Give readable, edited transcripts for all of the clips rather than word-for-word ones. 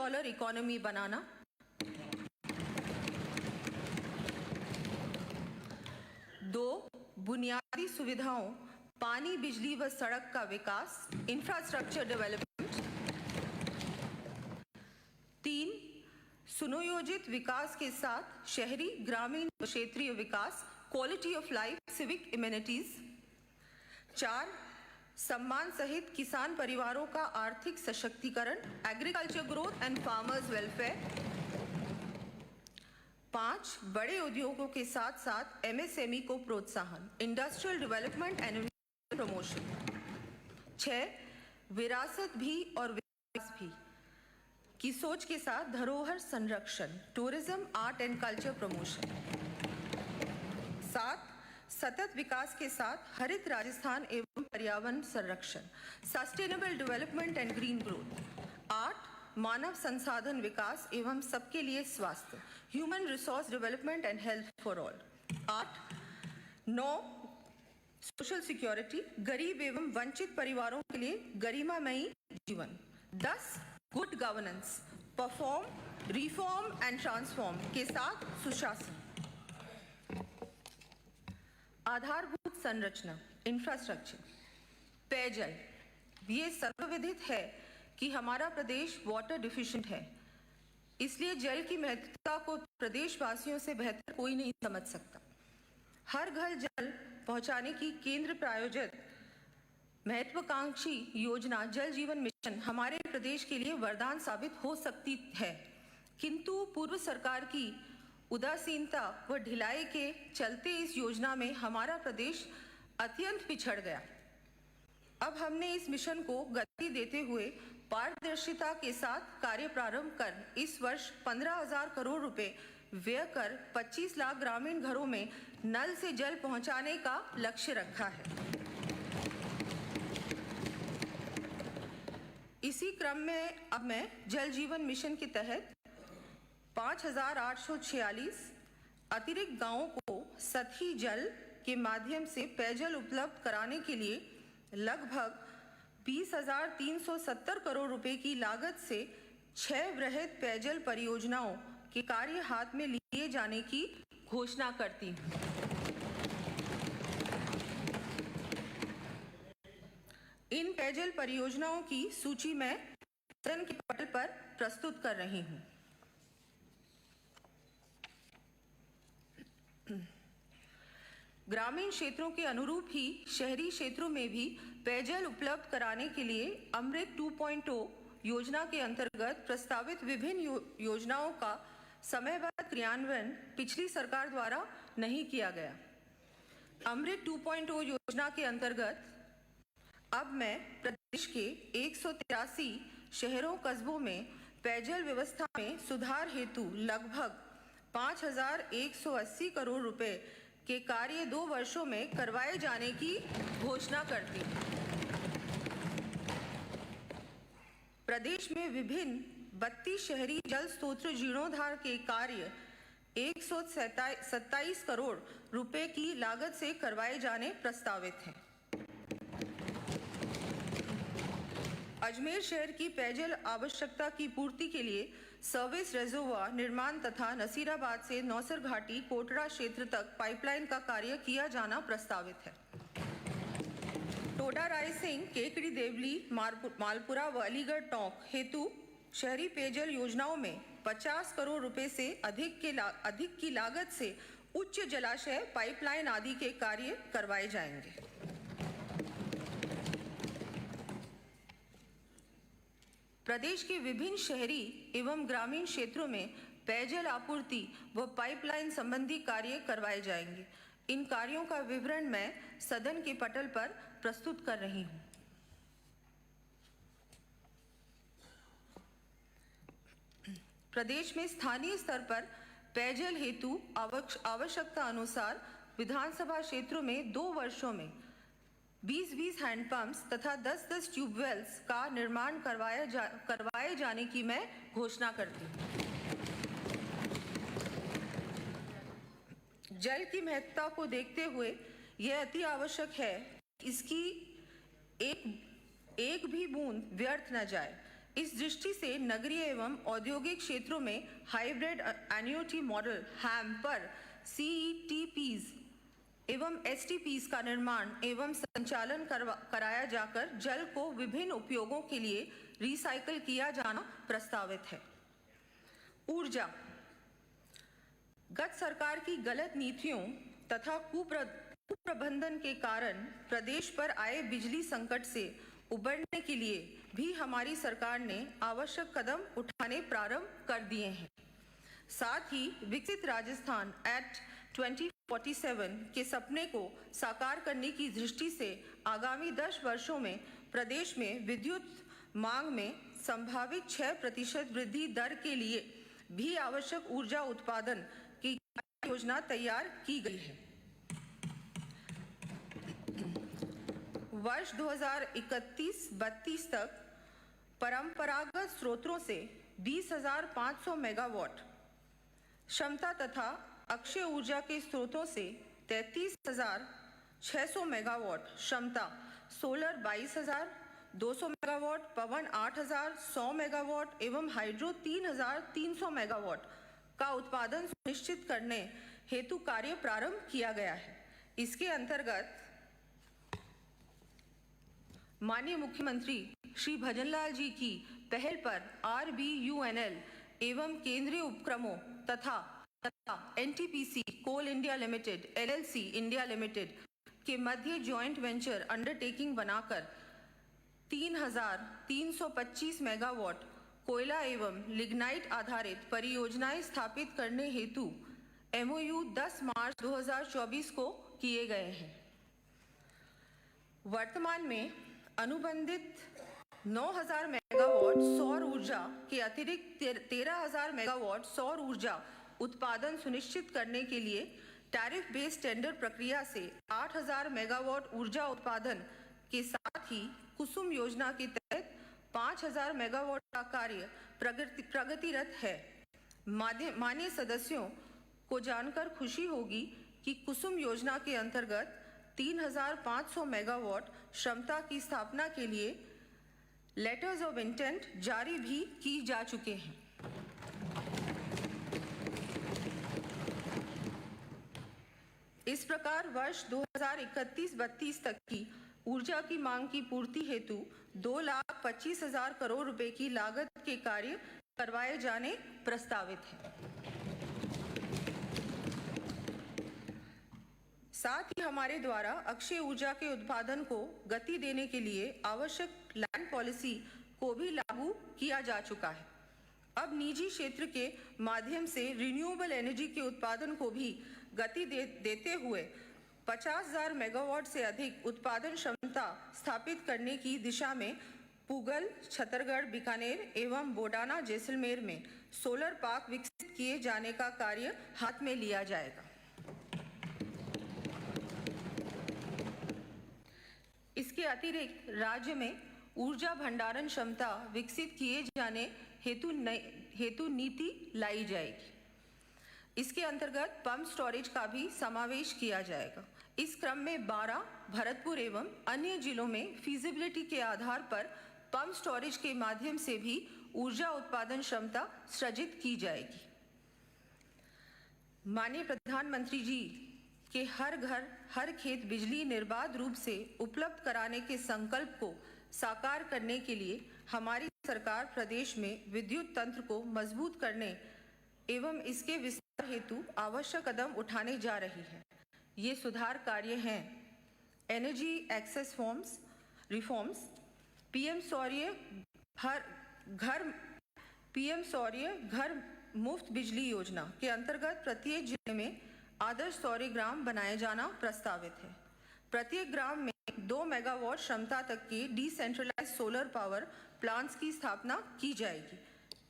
$1 economy बनाना, दो, बुनियादी सुविधाओं पानी, बिजली व सड़क का विकास, इंफ्रास्ट्रक्चर डेवलपमेंट, तीन, सुनियोजित विकास के साथ शहरी, ग्रामीण, क्षेत्रीय विकास, quality of life, civic amenities, चार, सम्मान सहित किसान परिवारों का आर्थिक सशक्तिकरण, agriculture growth and farmers welfare, पांच, बड़े उद्योगों के साथ साथ एमएसएमई को प्रोत्साहन, इंडस्ट्रियल डेवलपमेंट एंड प्रमोशन, छह, विरासत भी और विकास भी की सोच के साथ धरोहर संरक्षण, tourism, art and culture promotion, सात, सतत विकास के साथ हरित राजस्थान एवं पर्यावरण संरक्षण, sustainable development and green growth, आठ, मानव संसाधन विकास एवं सबके लिए स्वास्थ्य, human resource development and health for all, आठ, नौ, सोशल सिक्योरिटी, गरीब एवं वंचित परिवारों के लिए गरिमामयी जीवन, 10, good governance, perform, reform and transform के साथ सुशासन, आधारभूत संरचना, इंफ्रास्ट्रक्चर, पेयजल, ये सर्वविदित है कि हमारा प्रदेश वाटर डिफिशिएंट है, इसलिए जल की महत्वता को प्रदेशवासियों से बेहतर कोई नहीं समझ सकता। हर घर जल पहुंचाने की केंद्र प्रायोजित महत्वाकांक्षी योजना जल जीवन मिशन हमारे प्रदेश के लिए वरदान साबित हो सकती है, किंतु पूर्व सरकार की उदासीनता व ढिलाई के चलते इस योजना में हमारा प्रदेश अत्यंत पिछड़ गया। अब हमने इस मिशन को गति देते हुए पारदर्शिता के साथ कार्य प्रारंभ कर इस वर्ष 15,000 करोड़ रुपए व्यय कर 25 लाख ग्रामीण घरों में नल से जल पहुंचाने का लक्ष्य रखा है। इसी क्रम में अब मैं जल जीवन मिशन के तहत 5,846 अतिरिक्त गांवों को सतही जल के माध्यम से पेयजल उपलब्ध कराने के लिए लगभग 20,370 करोड़ रुपए की लागत से 6 वृहद पेयजल परियोजनाओं के कार्य हाथ में लिए जाने की घोषणा करती हूँ। इन पेयजल परियोजनाओं की सूची मैं सदन के पटल पर प्रस्तुत कर रही हूँ। ग्रामीण क्षेत्रों के अनुरूप ही शहरी क्षेत्रों में भी पेयजल उपलब्ध कराने के लिए अमृत 2.0 योजना के अंतर्गत प्रस्तावित विभिन्न योजनाओं का समयबद्ध क्रियान्वयन पिछली सरकार द्वारा नहीं किया गया। अमृत 2.0 योजना के अंतर्गत अब मैं प्रदेश के 183 शहरों कस्बों में पेयजल व्यवस्था में सुधार हेतु लगभग 5,180 करोड़ रुपए के कार्य 2 वर्षों में करवाए जाने की घोषणा करती हूँ। प्रदेश में विभिन्न 32 शहरी जल स्रोत जीर्णोद्धार के कार्य 127 करोड़ रुपए की लागत से करवाए जाने प्रस्तावित हैं। अजमेर शहर की पेयजल आवश्यकता की पूर्ति के लिए सर्विस रेजोवा निर्माण तथा नसीराबाद से नौसर घाटी कोटड़ा क्षेत्र तक पाइपलाइन का कार्य किया जाना प्रस्तावित है। टोडा रायसिंह, केकड़ी देवली, मालपुरा व अलीगढ़ टोंक हेतु शहरी पेयजल योजनाओं में 50 करोड़ रुपए से अधिक की लागत से उच्च जलाशय, पाइपलाइन आदि के कार्य करवाए जाएंगे। प्रदेश के विभिन्न शहरी एवं ग्रामीण क्षेत्रों में पेयजल आपूर्ति व पाइपलाइन संबंधी कार्य करवाए जाएंगे। इन कार्यों का विवरण मैं सदन के पटल पर प्रस्तुत कर रही हूं। प्रदेश में स्थानीय स्तर पर पेयजल हेतु आवश्यकता अनुसार विधानसभा क्षेत्रों में 2 वर्षों में 20-20 हैंडपंप्स तथा 10-10 ट्यूबवेल्स का निर्माण करवाए जाने की मैं घोषणा करती हूँ। जल की महत्ता को देखते हुए यह अति आवश्यक है कि इसकी एक भी बूंद व्यर्थ न जाए। इस दृष्टि से नगरीय एवं औद्योगिक क्षेत्रों में हाइब्रिड एन्युटी मॉडल हैम पर CETPs एवं STPs का निर्माण एवं संचालन कराया जाकर जल को विभिन्न उपयोगों के लिए रिसाइकल किया जाना प्रस्तावित है। ऊर्जा। गत सरकार की गलत नीतियों तथा कुप्रबंधन के कारण प्रदेश पर आए बिजली संकट से उबरने के लिए भी हमारी सरकार ने आवश्यक कदम उठाने प्रारंभ कर दिए हैं। साथ ही विकसित राजस्थान एक्ट 2047 के सपने को साकार करने की दृष्टि से आगामी 10 वर्षों में प्रदेश में विद्युत मांग में संभावित 6% वृद्धि दर के लिए भी आवश्यक ऊर्जा उत्पादन की योजना तैयार की गई है। वर्ष 2031-32 तक परंपरागत स्रोतों से 20,500 मेगावाट क्षमता तथा अक्षय ऊर्जा के स्रोतों से 33,600 मेगावाट क्षमता, सोलर 22,200 मेगावाट, पवन 8,100 मेगावाट एवं हाइड्रो 3,300 मेगावाट का उत्पादन सुनिश्चित करने हेतु कार्य प्रारंभ किया गया है। इसके अंतर्गत माननीय मुख्यमंत्री श्री भजनलाल जी की पहल पर RBUNL एवं केंद्रीय उपक्रमों तथा NTPC coal India limited LLC India limited के मध्य जॉइंट वेंचर अंडरटेकिंग बनाकर 3,325 मेगावाट कोयला एवं लिग्नाइट आधारित परियोजनाएं स्थापित करने हेतु MOU 10 मार्च 2024 को किए गए हैं। वर्तमान में अनुबंधित 9,000 मेगावाट सौर ऊर्जा के अतिरिक्त 13,000 मेगावाट सौर ऊर्जा उत्पादन सुनिश्चित करने के लिए टैरिफ बेस्ड टेंडर प्रक्रिया से 8,000 मेगावाट ऊर्जा उत्पादन के साथ ही कुसुम योजना के तहत 5,000 मेगावाट का कार्य प्रगतिरत है। माननीय सदस्यों को जानकर खुशी होगी कि कुसुम योजना के अंतर्गत 3,500 मेगावाट क्षमता की स्थापना के लिए लेटर्स ऑफ इंटेंट जारी भी की जा चुके हैं। इस प्रकार वर्ष 2031-32 तक की ऊर्जा की मांग की पूर्ति हेतु 2,25,000 करोड़ रुपए की लागत के कार्य करवाए जाने प्रस्तावित है। साथ ही हमारे द्वारा अक्षय ऊर्जा के उत्पादन को गति देने के लिए आवश्यक लैंड पॉलिसी को भी लागू किया जा चुका है। अब निजी क्षेत्र के माध्यम से रिन्यूएबल एनर्जी के उत्पादन को भी गति देते हुए 50,000 मेगावाट से अधिक उत्पादन क्षमता स्थापित करने की दिशा में पुगल, छतरगढ़, बीकानेर एवं बोडाना, जैसलमेर में सोलर पार्क विकसित किए जाने का कार्य हाथ में लिया जाएगा। इसके अतिरिक्त राज्य में ऊर्जा भंडारण क्षमता विकसित किए जाने हेतु नीति लाई जाएगी। इसके अंतर्गत पंप स्टोरेज का भी समावेश किया जाएगा। इस क्रम में 12 भरतपुर एवं अन्य जिलों में फीजिबिलिटी के आधार पर पंप स्टोरेज के माध्यम से भी ऊर्जा उत्पादन क्षमता सृजित की जाएगी। माननीय प्रधानमंत्री जी के हर घर हर खेत बिजली निर्बाध रूप से उपलब्ध कराने के संकल्प को साकार करने के लिए हमारी सरकार प्रदेश में विद्युत तंत्र को मजबूत करने एवं इसके विस्तार हेतु आवश्यक कदम उठाने जा रही है। ये सुधार कार्य हैं एनर्जी एक्सेस रिफॉर्म्स, पीएम सौर्य घर मुफ्त बिजली योजना के अंतर्गत प्रत्येक जिले में आदर्श सौर्य ग्राम बनाए जाना प्रस्तावित है। प्रत्येक ग्राम में 2 मेगावाट क्षमता तक के डिसेंट्रलाइज्ड सोलर पावर प्लांट्स की स्थापना की जाएगी।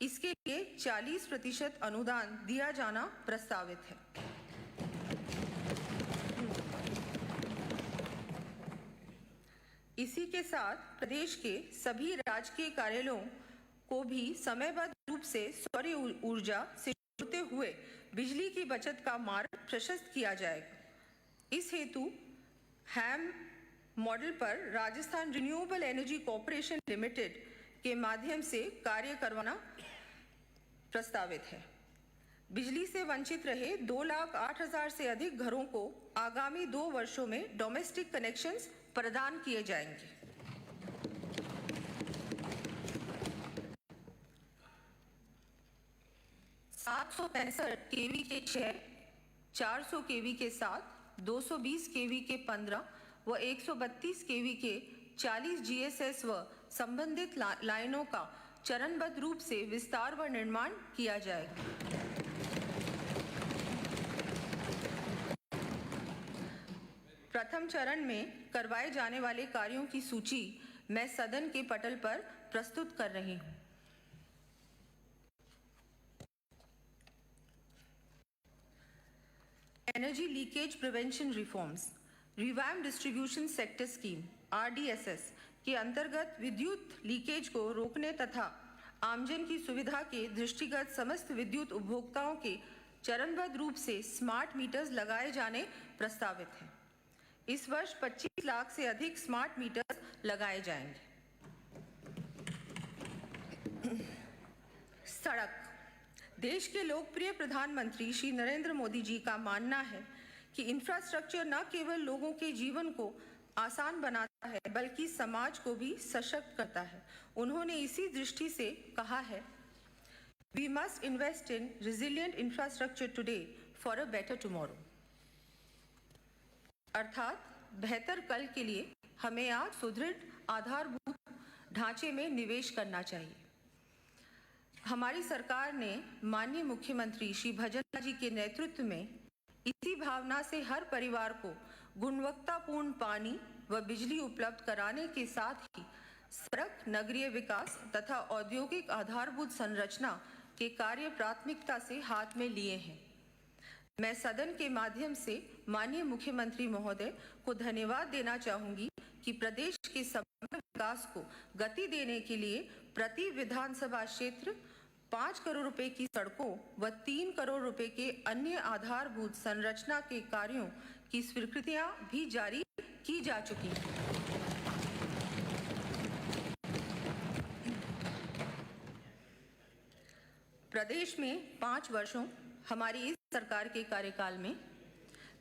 इसके लिए 40% अनुदान दिया जाना प्रस्तावित है। इसी के साथ प्रदेश के सभी राजकीय कार्यालयों को भी समयबद्ध रूप से सौर ऊर्जा से जुड़ते हुए बिजली की बचत का मार्ग प्रशस्त किया जाएगा। इस हेतु हैम मॉडल पर Rajasthan renewable energy corporation limited के माध्यम से कार्य करवाना प्रस्तावित है। बिजली से वंचित रहे 2,08,000 से अधिक घरों को आगामी 2 वर्षों में डोमेस्टिक कनेक्शंस प्रदान किए जाएंगे। 765 केवी के 6, 400 केवी के 7, 220 केवी के 15 व 132 केवी के 40 जीएसएस व संबंधित लाइनों का चरणबद्ध रूप से विस्तार व निर्माण किया जाएगा। प्रथम चरण में करवाए जाने वाले कार्यों की सूची मैं सदन के पटल पर प्रस्तुत कर रही हूं। Energy leakage prevention reforms, revamp distribution sector scheme (RDSS) के अंतर्गत विद्युत लीकेज को रोकने तथा आमजन की सुविधा के दृष्टिगत समस्त विद्युत उपभोक्ताओं के चरणबद्ध रूप से स्मार्ट मीटर्स लगाए जाने प्रस्तावित हैं। इस वर्ष 25 लाख से अधिक स्मार्ट मीटर्स लगाए जाएंगे। सड़क। देश के लोकप्रिय प्रधानमंत्री श्री नरेंद्र मोदी जी का मानना है कि इंफ्रास्ट्रक्चर न केवल लोगों के जीवन को आसान बनाता है बल्कि समाज को भी सशक्त करता है। उन्होंने इसी दृष्टि से कहा है, We must invest in resilient infrastructure today for a better tomorrow। अर्थात बेहतर कल के लिए हमें आज सुदृढ़ आधारभूत ढांचे में निवेश करना चाहिए। हमारी सरकार ने माननीय मुख्यमंत्री श्री भजनलाल जी के नेतृत्व में इसी भावना से हर परिवार को गुणवत्तापूर्ण पानी व बिजली उपलब्ध कराने के साथ ही सड़क, नगरीय विकास तथा औद्योगिक आधारभूत संरचना के कार्य प्राथमिकता से हाथ में लिए हैं। मैं सदन के माध्यम से माननीय मुख्यमंत्री महोदय को धन्यवाद देना चाहूंगी कि प्रदेश के समग्र विकास को गति देने के लिए प्रति विधानसभा क्षेत्र 5 करोड़ रुपए की सड़कों व 3 करोड़ रुपए के अन्य आधारभूत संरचना के कार्यों की स्वीकृतियां भी जारी की जा चुकी हैं। प्रदेश में 5 वर्षों हमारी इस सरकार के कार्यकाल में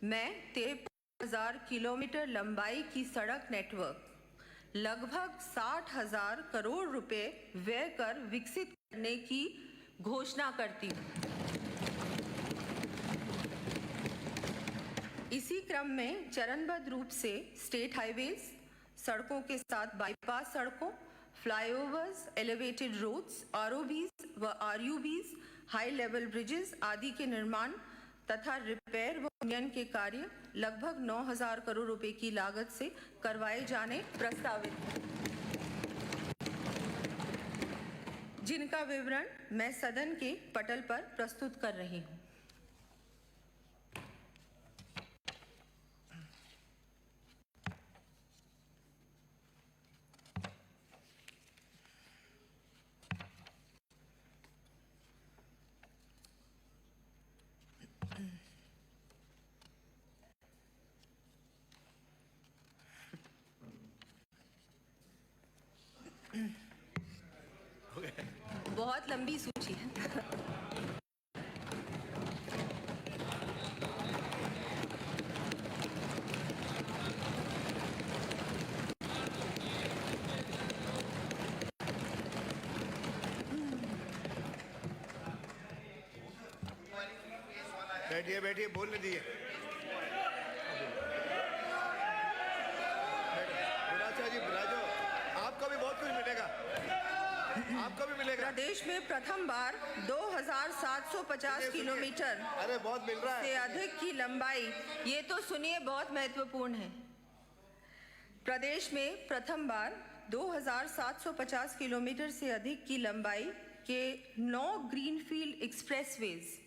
मैं 53,000 किलोमीटर लंबाई की सड़क नेटवर्क लगभग 60,000 करोड़ रुपए व्यय कर विकसित करने की घोषणा करती हूँ। इसी क्रम में चरणबद्ध रूप से स्टेट हाईवेज, सड़कों के साथ बाईपास सड़कों, फ्लाईओवर्स, एलिवेटेड रोड्स, आरओबीज व आरयूबीज, हाई लेवल ब्रिजेस आदि के निर्माण तथा रिपेयर व उन्नयन के कार्य लगभग 9,000 करोड़ रुपए की लागत से करवाए जाने प्रस्तावित हैं, जिनका विवरण मैं सदन के पटल पर प्रस्तुत कर रही हूं। बहुत लंबी सूची है। बैठिए बैठिए, बोलने दिए। विराजा जी, विराजो, आपको भी बहुत कुछ मिलेगा, आपको भी मिलेगा। प्रदेश में प्रथम बार 2,750 किलोमीटर अरे बहुत मिल रहा है से अधिक की लंबाई, ये तो सुनिए बहुत महत्वपूर्ण है। प्रदेश में प्रथम बार 2,750 किलोमीटर से अधिक की लंबाई के 9 ग्रीनफील्ड एक्सप्रेसवेज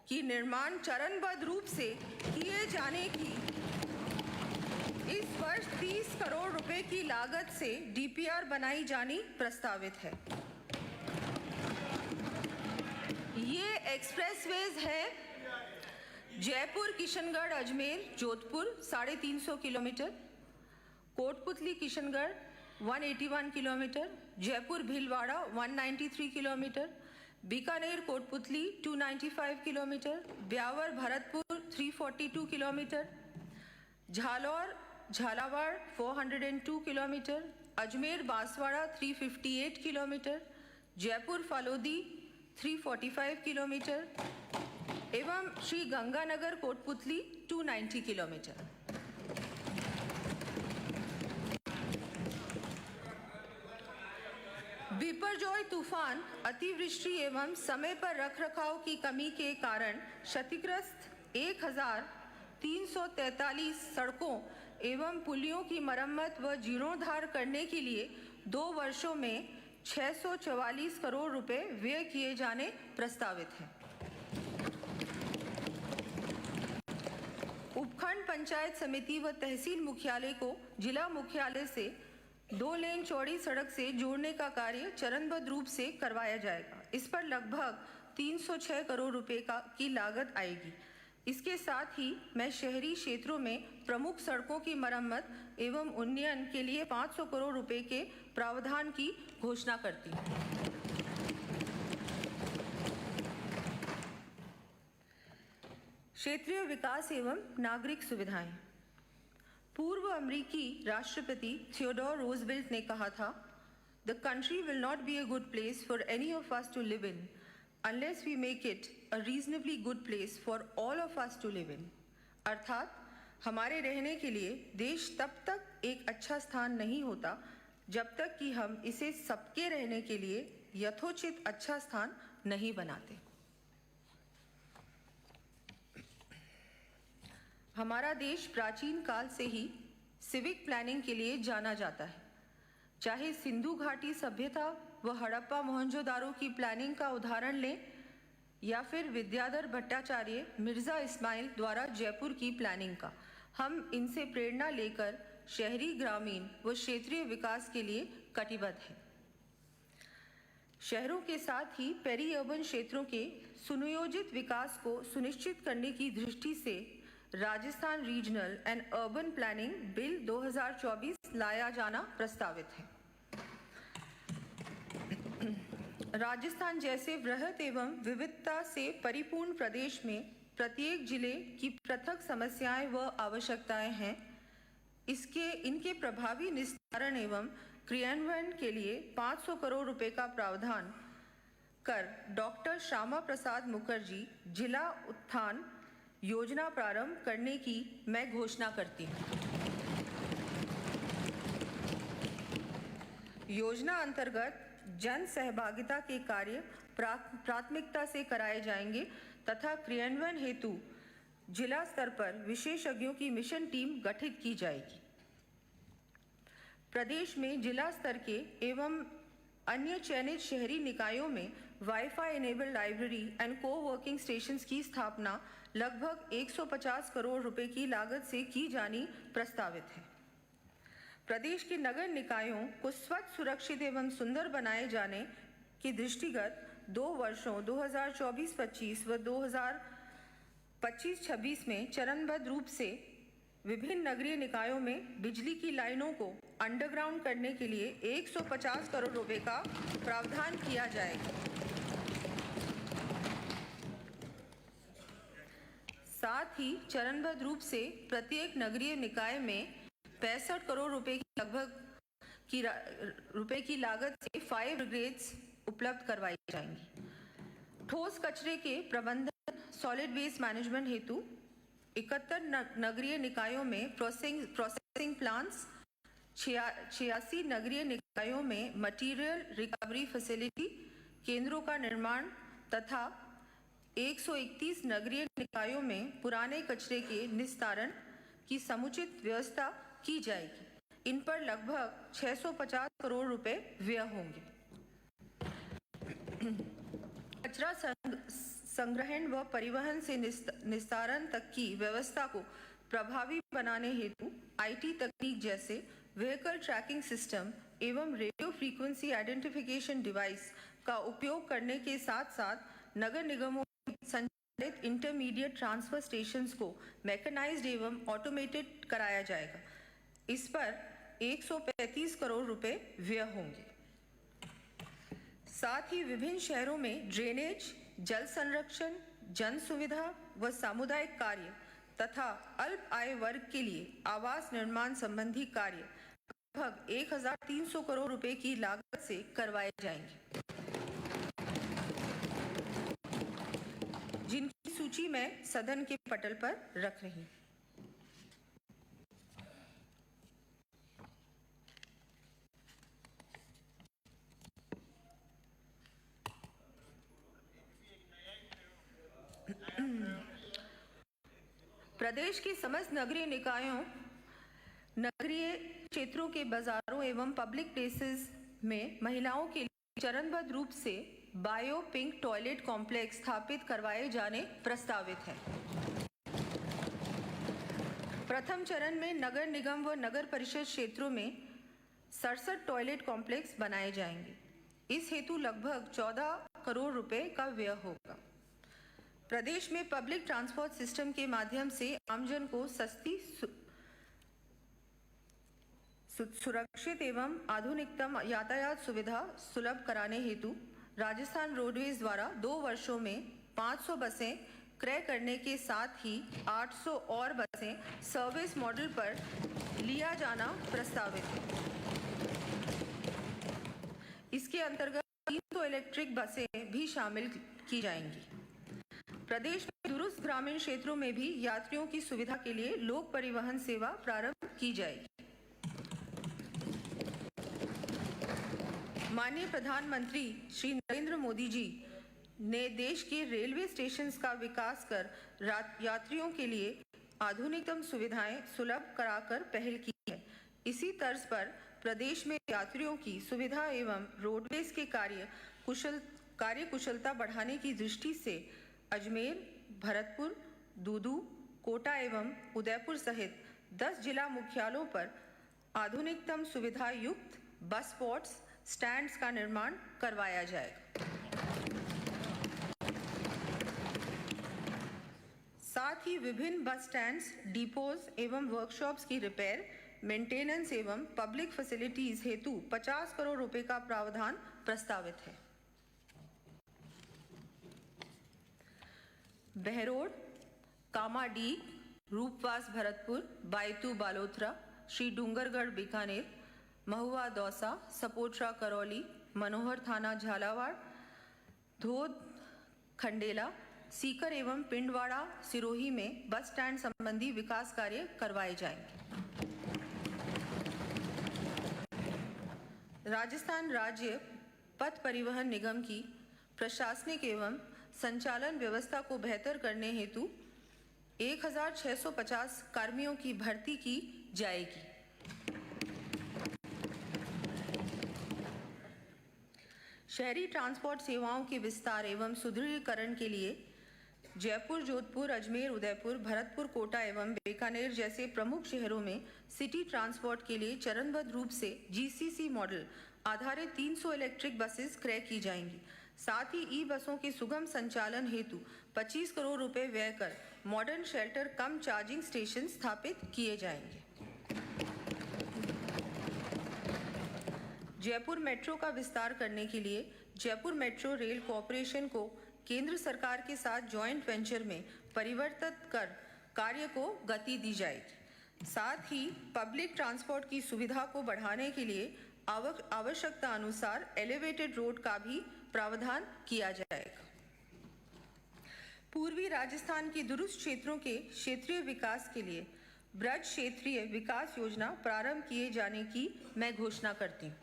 की निर्माण चरणबद्ध रूप से किए जाने की इस वर्ष 30 करोड़ रुपए की लागत से डीपीआर बनाई जानी प्रस्तावित है। ये एक्सप्रेसवेज है Jaipur, Kishangarh, Ajmer, Jodhpur 350 kilometre, Kotputli, Kishangarh 181 kilometre, Jaipur Bhilwara 193 kilometre, Bikaner Kotputli 295 kilometre, Beawar Bharatpur 342 kilometre, Jalore Jhalawar 402 kilometre, Ajmer Banswara 358 kilometre, Jaipur Phalodi 345 kilometre एवं श्री गंगानगर कोटपुतली 290 किलोमीटर। बिपरजॉय तूफान, अतिवृष्टि एवं समय पर रखरखाव की कमी के कारण क्षतिग्रस्त 1343 सड़कों एवं पुलियों की मरम्मत व जीर्णोद्धार करने के लिए 2 वर्षों में 644 करोड़ रुपए व्यय किए जाने प्रस्तावित हैं। उपखंड पंचायत समिति व तहसील मुख्यालय को जिला मुख्यालय से 2 लेन चौड़ी सड़क से जोड़ने का कार्य चरणबद्ध रूप से करवाया जाएगा। इस पर लगभग 306 करोड़ रुपए की लागत आएगी। इसके साथ ही मैं शहरी क्षेत्रों में प्रमुख सड़कों की मरम्मत एवं उन्नयन के लिए 500 करोड़ रुपए के प्रावधान की घोषणा करती हूँ। क्षेत्रीय विकास एवं नागरिक सुविधाएं। पूर्व अमेरिकी राष्ट्रपति थियोडोर रूजवेल्ट ने कहा था, "The country will not be a good place for any of us to live in unless we make it a reasonably good place for all of us to live in." अर्थात हमारे रहने के लिए देश तब तक एक अच्छा स्थान नहीं होता जब तक कि हम इसे सबके रहने के लिए यथोचित अच्छा स्थान नहीं बनाते। हमारा देश प्राचीन काल से ही सिविक प्लानिंग के लिए जाना जाता है। चाहे सिंधु घाटी सभ्यता व हड़प्पा मोहनजोदारो की प्लानिंग का उदाहरण लें या फिर विद्याधर भट्टाचार्य, मिर्जा इस्माइल द्वारा जयपुर की प्लानिंग का, हम इनसे प्रेरणा लेकर शहरी, ग्रामीण व क्षेत्रीय विकास के लिए कटिबद्ध हैं। शहरों के साथ ही पेरी अर्बन क्षेत्रों के सुनियोजित विकास को सुनिश्चित करने की दृष्टि से Rajasthan regional and urban planning bill 2024 लाया जाना प्रस्तावित है। राजस्थान जैसे वृहत एवं विविधता से परिपूर्ण प्रदेश में प्रत्येक जिले की पृथक समस्याएं व आवश्यकताएं हैं। इनके प्रभावी निस्तारण एवं क्रियान्वयन के लिए 500 करोड़ रुपए का प्रावधान कर डॉक्टर श्यामा प्रसाद मुखर्जी जिला उत्थान योजना प्रारंभ करने की मैं घोषणा करती हूँ। योजना अंतर्गत जन सहभागिता के कार्य प्राथमिकता से कराए जाएंगे तथा क्रियान्वयन हेतु जिला स्तर पर विशेषज्ञों की मिशन टीम गठित की जाएगी। प्रदेश में जिला स्तर के एवं अन्य चयनित शहरी निकायों में wifi enabled library and co-working stations की स्थापना लगभग 150 करोड़ रुपए की लागत से की जानी प्रस्तावित है। प्रदेश के नगर निकायों को स्वच्छ, सुरक्षित एवं सुंदर बनाए जाने के दृष्टिगत 2 वर्षों 2024-25 व 2025-26 में चरणबद्ध रूप से विभिन्न नगरीय निकायों में बिजली की लाइनों को अंडरग्राउंड करने के लिए 150 करोड़ रुपए का प्रावधान किया जाएगा। साथ ही चरणबद्ध रूप से प्रत्येक नगरीय निकाय में 65 करोड़ रुपए की लागत से 5 ब्रिगेड्स उपलब्ध करवाई जाएंगी। ठोस कचरे के प्रबंधन, सॉलिड वेस्ट मैनेजमेंट हेतु 71 नगरीय निकायों में प्रोसेसिंग प्लांट्स, 86 नगरीय निकायों में मटीरियल रिकवरी फैसिलिटी केंद्रों का निर्माण तथा 131 नगरीय निकायों में पुराने कचरे के निस्तारण की समुचित व्यवस्था की जाएगी। इन पर लगभग 650 करोड़ रुपए व्यय होंगे। कचरा संग्रहण व परिवहन से निस्तारण तक की व्यवस्था को प्रभावी बनाने हेतु आईटी तकनीक जैसे व्हीकल ट्रैकिंग सिस्टम एवं रेडियो फ्रीक्वेंसी आइडेंटिफिकेशन डिवाइस का उपयोग करने के साथ साथ नगर निगमों में संचालित इंटरमीडिएट ट्रांसफर स्टेशंस को मैकेनाइज्ड एवं ऑटोमेटेड कराया जाएगा। इस पर 135 करोड़ रुपए व्यय होंगे। साथ ही विभिन्न शहरों में ड्रेनेज, जल संरक्षण, जन सुविधा व सामुदायिक कार्य तथा अल्प आय वर्ग के लिए आवास निर्माण संबंधी कार्य लगभग 1300 करोड़ रुपए की लागत से करवाए जाएंगे, जिनकी सूची मैं सदन के पटल पर रख रही हूं। प्रदेश के समस्त नगरीय निकायों, नगरीय क्षेत्रों के बाजारों एवं पब्लिक प्लेसेस में महिलाओं के लिए चरणबद्ध रूप से बायो पिंक टॉयलेट कॉम्प्लेक्स स्थापित करवाए जाने प्रस्तावित है। प्रथम चरण में नगर निगम व नगर परिषद क्षेत्रों में 67 टॉयलेट कॉम्प्लेक्स बनाए जाएंगे। इस हेतु लगभग 14 करोड़ रुपए का व्यय होगा। प्रदेश में पब्लिक ट्रांसपोर्ट सिस्टम के माध्यम से आमजन को सस्ती, सुरक्षित एवं आधुनिकतम यातायात सुविधा सुलभ कराने हेतु राजस्थान रोडवेज द्वारा 2 वर्षों में 500 बसें क्रय करने के साथ ही 800 और बसें सर्विस मॉडल पर लिया जाना प्रस्तावित है। इसके अंतर्गत 300 इलेक्ट्रिक बसें भी शामिल की जाएंगी। प्रदेश में दूरस्थ ग्रामीण क्षेत्रों में भी यात्रियों की सुविधा के लिए लोक परिवहन सेवा प्रारंभ की जाएगी। माननीय प्रधानमंत्री श्री नरेंद्र मोदी जी ने देश के रेलवे स्टेशन का विकास कर यात्रियों के लिए आधुनिकतम सुविधाएं सुलभ कराकर पहल की है। इसी तर्ज पर प्रदेश में यात्रियों की सुविधा एवं रोडवेज के कार्य कुशलता बढ़ाने की दृष्टि से अजमेर, भरतपुर, दूदू, कोटा एवं उदयपुर सहित 10 जिला मुख्यालयों पर आधुनिकतम सुविधा युक्त बस स्पॉट्स, स्टैंड्स का निर्माण करवाया जाएगा। साथ ही विभिन्न बस स्टैंड्स, डिपोज एवं वर्कशॉप्स की रिपेयर, मेंटेनेंस एवं पब्लिक फैसिलिटीज हेतु 50 करोड़ रुपए का प्रावधान प्रस्तावित है। बहरोड, कामाडीह, रूपवास भरतपुर, बायतू बालोतरा, श्री डूंगरगढ़ बीकानेर, महुआ दौसा, सपोटरा करौली, मनोहर थाना झालावाड़, धोद खंडेला, सीकर एवं पिंडवाड़ा सिरोही में बस स्टैंड संबंधी विकास कार्य करवाए जाएंगे। राजस्थान राज्य पथ परिवहन निगम की प्रशासनिक एवं संचालन व्यवस्था को बेहतर करने हेतु 1650 कर्मियों की भर्ती की जाएगी। शहरी ट्रांसपोर्ट सेवाओं के विस्तार एवं सुदृढ़ीकरण के लिए जयपुर, जोधपुर, अजमेर, उदयपुर, भरतपुर, कोटा एवं बीकानेर जैसे प्रमुख शहरों में सिटी ट्रांसपोर्ट के लिए चरणबद्ध रूप से GCC मॉडल आधारित 300 इलेक्ट्रिक बसेस क्रय की जाएंगी। साथ ही ई बसों के सुगम संचालन हेतु 25 करोड़ रुपए व्यय कर मॉडर्न शेल्टर कम चार्जिंग स्टेशन स्थापित किए जाएंगे। जयपुर मेट्रो का विस्तार करने के लिए जयपुर मेट्रो रेल कॉरपोरेशन को केंद्र सरकार के साथ जॉइंट वेंचर में परिवर्तित कर कार्य को गति दी जाएगी। साथ ही पब्लिक ट्रांसपोर्ट की सुविधा को बढ़ाने के लिए आवश्यकता अनुसार एलिवेटेड रोड का भी प्रावधान किया जाएगा। पूर्वी राजस्थान के दूरस्थ क्षेत्रों के क्षेत्रीय विकास के लिए ब्रज क्षेत्रीय विकास योजना प्रारंभ किए जाने की मैं घोषणा करती हूँ।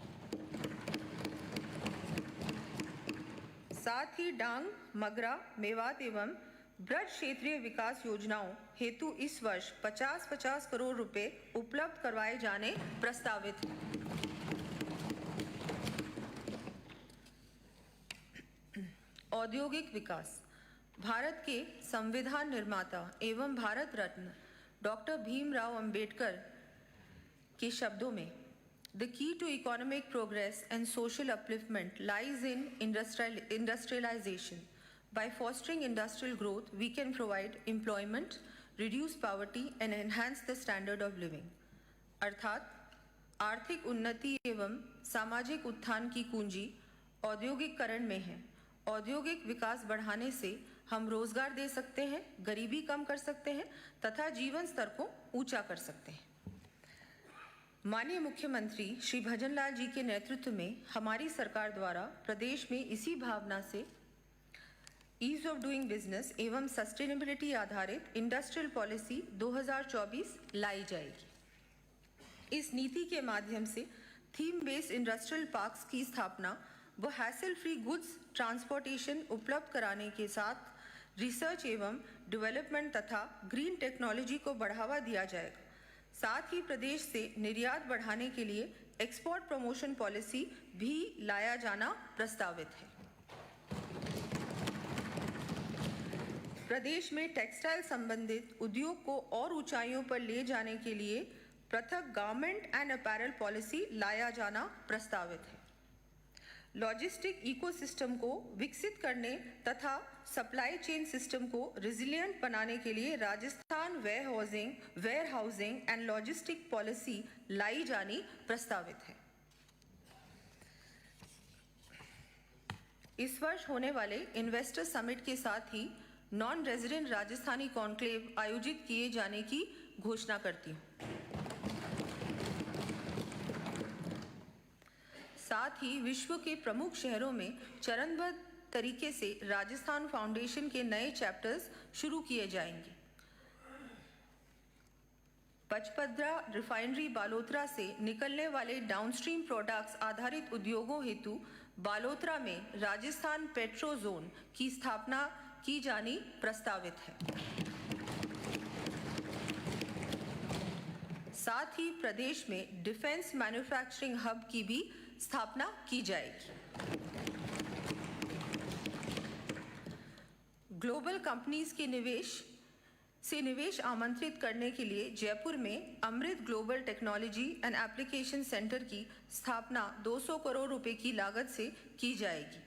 साथ ही डांग, मगरा, मेवात एवं ब्रज क्षेत्रीय विकास योजनाओं हेतु इस वर्ष 50-50 करोड़ रुपए उपलब्ध करवाए जाने प्रस्तावित हैं। औद्योगिक विकास। भारत के संविधान निर्माता एवं भारत रत्न डॉक्टर भीमराव अंबेडकर के शब्दों में The key to economic progress and social upliftment lies in industrialization. By fostering industrial growth, we can provide employment, reduce poverty and enhance the standard of living. अर्थात आर्थिक उन्नति एवं सामाजिक उत्थान की कुंजी औद्योगिकरण में है। औद्योगिक विकास बढ़ाने से हम रोजगार दे सकते हैं, गरीबी कम कर सकते हैं तथा जीवन स्तर को ऊंचा कर सकते हैं। माननीय मुख्यमंत्री श्री भजनलाल जी के नेतृत्व में हमारी सरकार द्वारा प्रदेश में इसी भावना से ईज ऑफ डूइंग बिजनेस एवं सस्टेनेबिलिटी आधारित इंडस्ट्रियल पॉलिसी 2024 लाई जाएगी। इस नीति के माध्यम से थीम बेस्ड इंडस्ट्रियल पार्क्स की स्थापना व हैसल फ्री गुड्स ट्रांसपोर्टेशन उपलब्ध कराने के साथ रिसर्च एवं डेवलपमेंट तथा ग्रीन टेक्नोलॉजी को बढ़ावा दिया जाएगा। साथ ही प्रदेश से निर्यात बढ़ाने के लिए एक्सपोर्ट प्रमोशन पॉलिसी भी लाया जाना प्रस्तावित है। प्रदेश में टेक्सटाइल संबंधित उद्योग को और ऊंचाइयों पर ले जाने के लिए पृथक गारमेंट एंड अपैरल पॉलिसी लाया जाना प्रस्तावित है। लॉजिस्टिक इकोसिस्टम को विकसित करने तथा सप्लाई चेन सिस्टम को रिजिलिएंट बनाने के लिए Rajasthan warehousing and logistic policy लाई जानी प्रस्तावित है। इस वर्ष होने वाले इन्वेस्टर समिट के साथ ही नॉन रेजिडेंट राजस्थानी कॉन्क्लेव आयोजित किए जाने की घोषणा करती हूँ। साथ ही विश्व के प्रमुख शहरों में चरणबद्ध तरीके से राजस्थान फाउंडेशन के नए चैप्टर्स शुरू किए जाएंगे। पचपद्रा रिफाइनरी बालोतरा से निकलने वाले डाउनस्ट्रीम प्रोडक्ट्स आधारित उद्योगों हेतु बालोतरा में राजस्थान पेट्रो जोन की स्थापना की जानी प्रस्तावित है। साथ ही प्रदेश में डिफेंस मैन्युफैक्चरिंग हब की भी स्थापना की जाएगी। ग्लोबल कंपनीज के निवेश आमंत्रित करने के लिए जयपुर में Amrit global technology and application centre की स्थापना 200 करोड़ रुपए की लागत से की जाएगी।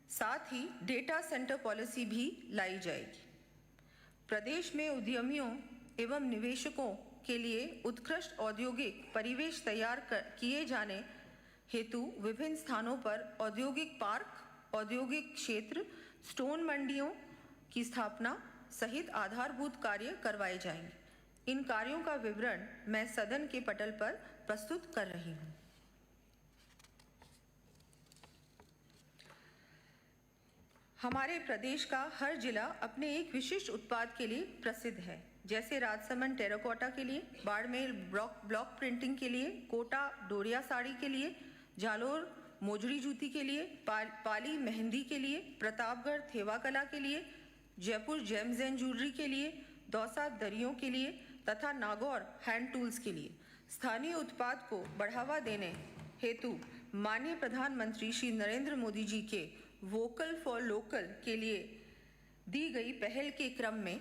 साथ ही डेटा सेंटर पॉलिसी भी लाई जाएगी। प्रदेश में उद्यमियों एवं निवेशकों के लिए उत्कृष्ट औद्योगिक परिवेश तैयार किए जाने हेतु विभिन्न स्थानों पर औद्योगिक पार्क, औद्योगिक क्षेत्र, स्टोन मंडियों की स्थापना सहित आधारभूत कार्य करवाए जाएंगे। इन कार्यों का विवरण मैं सदन के पटल पर प्रस्तुत कर रही हूं। हमारे प्रदेश का हर जिला अपने एक विशिष्ट उत्पाद के लिए प्रसिद्ध है, जैसे राजसमंद टेराकोटा के लिए, बाड़मेर ब्लॉक प्रिंटिंग के लिए, कोटा डोरिया साड़ी के लिए, जालोर मोजड़ी जूती के लिए, पाली मेहंदी के लिए, प्रतापगढ़ थेवा कला के लिए, जयपुर जेम्स एंड ज्वेलरी के लिए, दौसा दरियों के लिए तथा नागौर हैंड टूल्स के लिए स्थानीय उत्पाद को बढ़ावा देने हेतु माननीय प्रधानमंत्री श्री नरेंद्र मोदी जी के वोकल फॉर लोकल के लिए दी गई पहल के क्रम में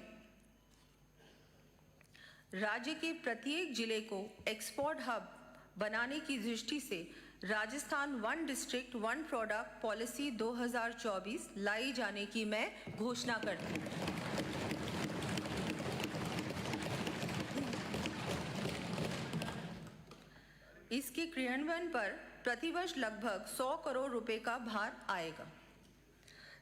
राज्य के प्रत्येक जिले को एक्सपोर्ट हब बनाने की दृष्टि से Rajasthan one district one product policy 2024 लाई जाने की मैं घोषणा करती हूँ। इसके क्रियान्वयन पर प्रतिवर्ष लगभग 100 करोड़ रुपए का भार आएगा।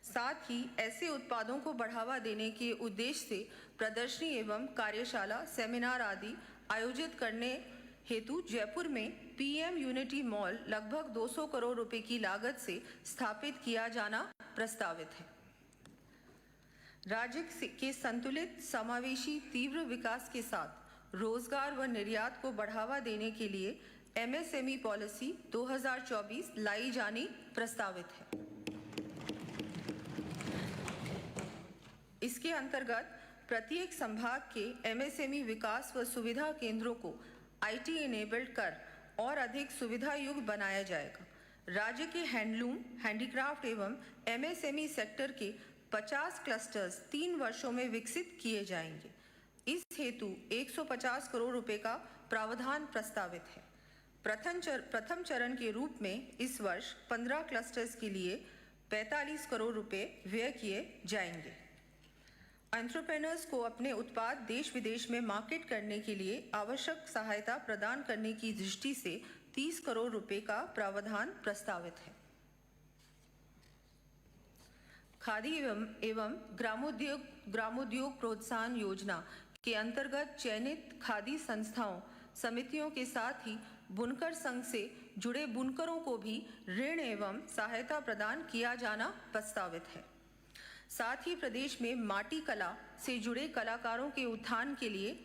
साथ ही ऐसे उत्पादों को बढ़ावा देने के उद्देश्य से प्रदर्शनी एवं कार्यशाला, सेमिनार आदि आयोजित करने हेतु जयपुर में पीएम यूनिटी मॉल लगभग 200 करोड़ रुपए की लागत से स्थापित किया जाना प्रस्तावित है। राज्य के संतुलित, समावेशी, तीव्र विकास के साथ रोजगार व निर्यात को बढ़ावा देने के लिए एमएसएमई पॉलिसी 2024 लाई जानी प्रस्तावित है। इसके अंतर्गत प्रत्येक संभाग के एमएसएमई विकास व सुविधा केंद्रों को आईटी इनेबल्ड कर और अधिक सुविधा युक्त बनाया जाएगा। राज्य के हैंडलूम, हैंडीक्राफ्ट एवं एमएसएमई सेक्टर के 50 क्लस्टर्स 3 वर्षों में विकसित किए जाएंगे। इस हेतु 150 करोड़ रुपए का प्रावधान प्रस्तावित है। प्रथम चरण के रूप में इस वर्ष 15 क्लस्टर्स के लिए 45 करोड़ रुपए व्यय किए जाएंगे। एंटरप्रेन्योर्स को अपने उत्पाद देश विदेश में मार्केट करने के लिए आवश्यक सहायता प्रदान करने की दृष्टि से 30 करोड़ रुपए का प्रावधान प्रस्तावित है। खादी एवं ग्रामोद्योग प्रोत्साहन योजना के अंतर्गत चयनित खादी संस्थाओं समितियों के साथ ही बुनकर संघ से जुड़े बुनकरों को भी ऋण एवं सहायता प्रदान किया जाना प्रस्तावित है। साथ ही प्रदेश में माटी कला से जुड़े कलाकारों के उत्थान के लिए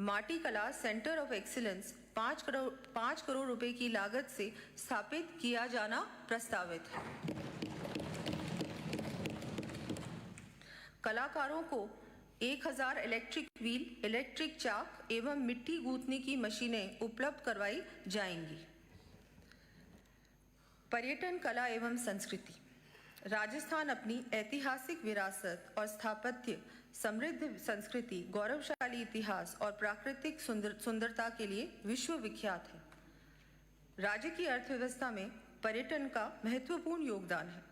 माटी कला सेंटर ऑफ एक्सीलेंस 5 करोड़ रुपए की लागत से स्थापित किया जाना प्रस्तावित है। कलाकारों को 1000 इलेक्ट्रिक व्हील, इलेक्ट्रिक चाक एवं मिट्टी गूंथने की मशीनें उपलब्ध करवाई जाएंगी। पर्यटन, कला एवं संस्कृति। राजस्थान अपनी ऐतिहासिक विरासत और स्थापत्य समृद्ध संस्कृति, गौरवशाली इतिहास और प्राकृतिक सुंदरता के लिए विश्व विख्यात है। राज्य की अर्थव्यवस्था में पर्यटन का महत्वपूर्ण योगदान है।